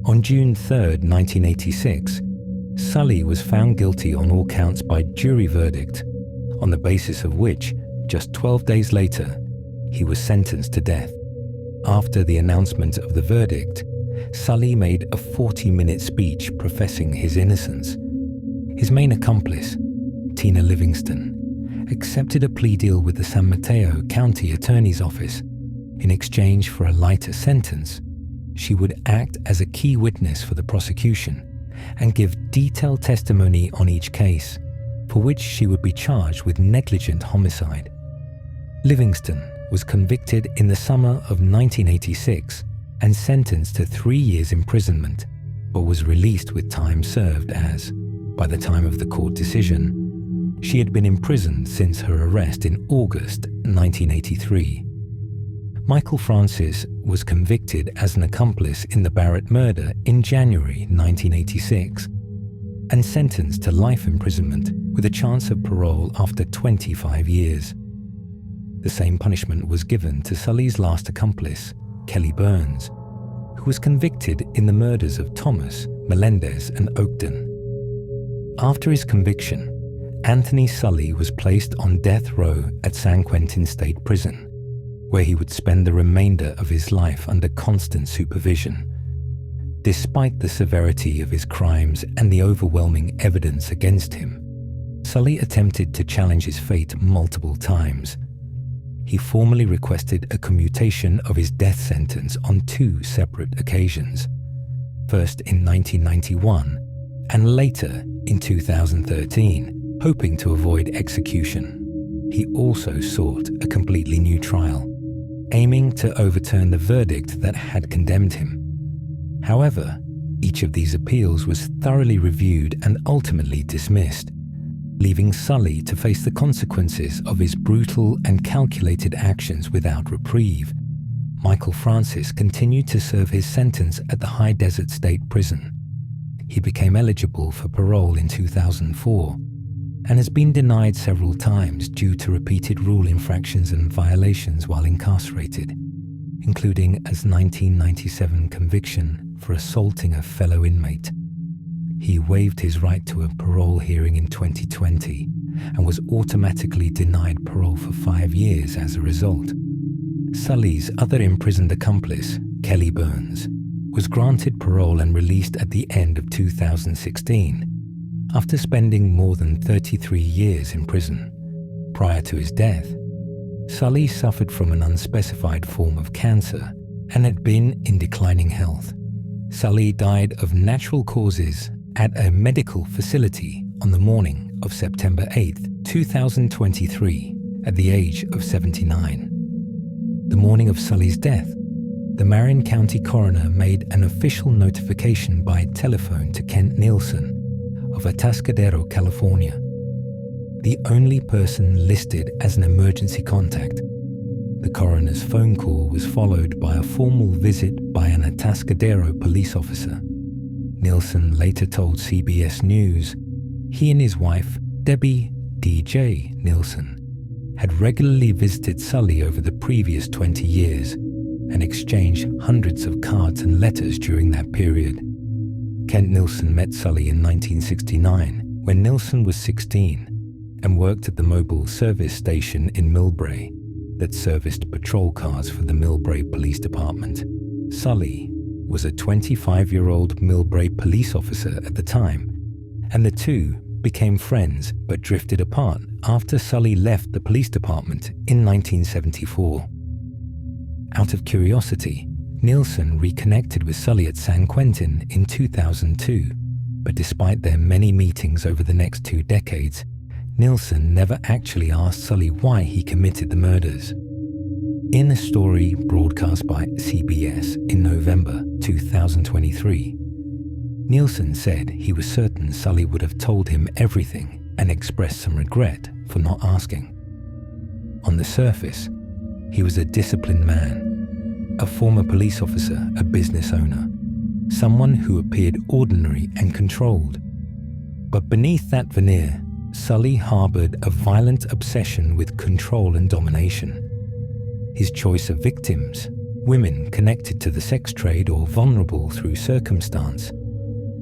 On June 3, 1986, Sully was found guilty on all counts by jury verdict, on the basis of which, just 12 days later, he was sentenced to death. After the announcement of the verdict, Sully made a 40-minute speech professing his innocence. His main accomplice, Tina Livingston, accepted a plea deal with the San Mateo County Attorney's Office. In exchange for a lighter sentence, she would act as a key witness for the prosecution and give detailed testimony on each case, for which she would be charged with negligent homicide. Livingston was convicted in the summer of 1986 and sentenced to 3 years imprisonment, but was released with time served as, by the time of the court decision, she had been imprisoned since her arrest in August 1983. Michael Francis was convicted as an accomplice in the Barrett murder in January 1986 and sentenced to life imprisonment with a chance of parole after 25 years. The same punishment was given to Sully's last accomplice, Kelly Burns, who was convicted in the murders of Thomas, Melendez, and Oakton. After his conviction, Anthony Sully was placed on death row at San Quentin State Prison, where he would spend the remainder of his life under constant supervision. Despite the severity of his crimes and the overwhelming evidence against him, Sully attempted to challenge his fate multiple times. He formally requested a commutation of his death sentence on 2 separate occasions, first in 1991 and later in 2013, hoping to avoid execution. He also sought a completely new trial, aiming to overturn the verdict that had condemned him. However, each of these appeals was thoroughly reviewed and ultimately dismissed, leaving Sully to face the consequences of his brutal and calculated actions without reprieve. Michael Francis continued to serve his sentence at the High Desert State Prison. He became eligible for parole in 2004 and has been denied several times due to repeated rule infractions and violations while incarcerated, including a 1997 conviction for assaulting a fellow inmate. He waived his right to a parole hearing in 2020 and was automatically denied parole for 5 years as a result. Sully's other imprisoned accomplice, Kelly Burns, was granted parole and released at the end of 2016, after spending more than 33 years in prison. Prior to his death, Sully suffered from an unspecified form of cancer and had been in declining health. Sully died of natural causes at a medical facility on the morning of September 8, 2023, at the age of 79. The morning of Sully's death, the Marin County coroner made an official notification by telephone to Kent Nielsen of Atascadero, California, the only person listed as an emergency contact. The coroner's phone call was followed by a formal visit by an Atascadero police officer. Nielsen later told CBS News he and his wife, Debbie D.J. Nielsen, had regularly visited Sully over the previous 20 years and exchanged hundreds of cards and letters during that period. Kent Nielsen met Sully in 1969 when Nilsen was 16 and worked at the mobile service station in Millbrae that serviced patrol cars for the Millbrae Police Department. Sully was a 25-year-old Millbrae police officer at the time, and the two became friends but drifted apart after Sully left the police department in 1974. Out of curiosity, Nilsen reconnected with Sully at San Quentin in 2002, but despite their many meetings over the next 2 decades, Nilsen never actually asked Sully why he committed the murders. In a story broadcast by CBS in November 2023, Nilsen said he was certain Sully would have told him everything and expressed some regret for not asking. On the surface, he was a disciplined man, a former police officer, a business owner, someone who appeared ordinary and controlled. But beneath that veneer, Sully harbored a violent obsession with control and domination. His choice of victims, women connected to the sex trade or vulnerable through circumstance,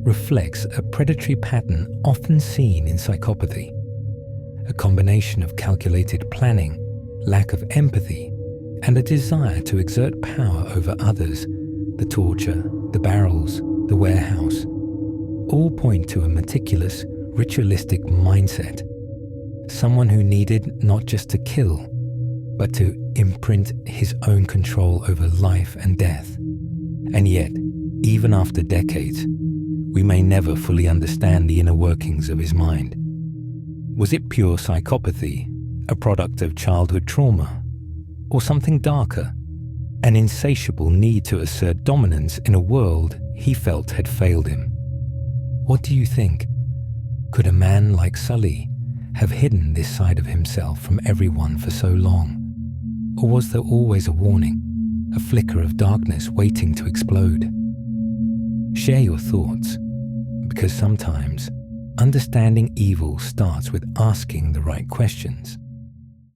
reflects a predatory pattern often seen in psychopathy. A combination of calculated planning, lack of empathy, and a desire to exert power over others, the torture, the barrels, the warehouse, all point to a meticulous, ritualistic mindset. Someone who needed not just to kill, but to imprint his own control over life and death. And yet, even after decades, we may never fully understand the inner workings of his mind. Was it pure psychopathy, a product of childhood trauma, or something darker, an insatiable need to assert dominance in a world he felt had failed him? What do you think? Could a man like Sully have hidden this side of himself from everyone for so long? Or was there always a warning, a flicker of darkness waiting to explode? Share your thoughts, because sometimes understanding evil starts with asking the right questions.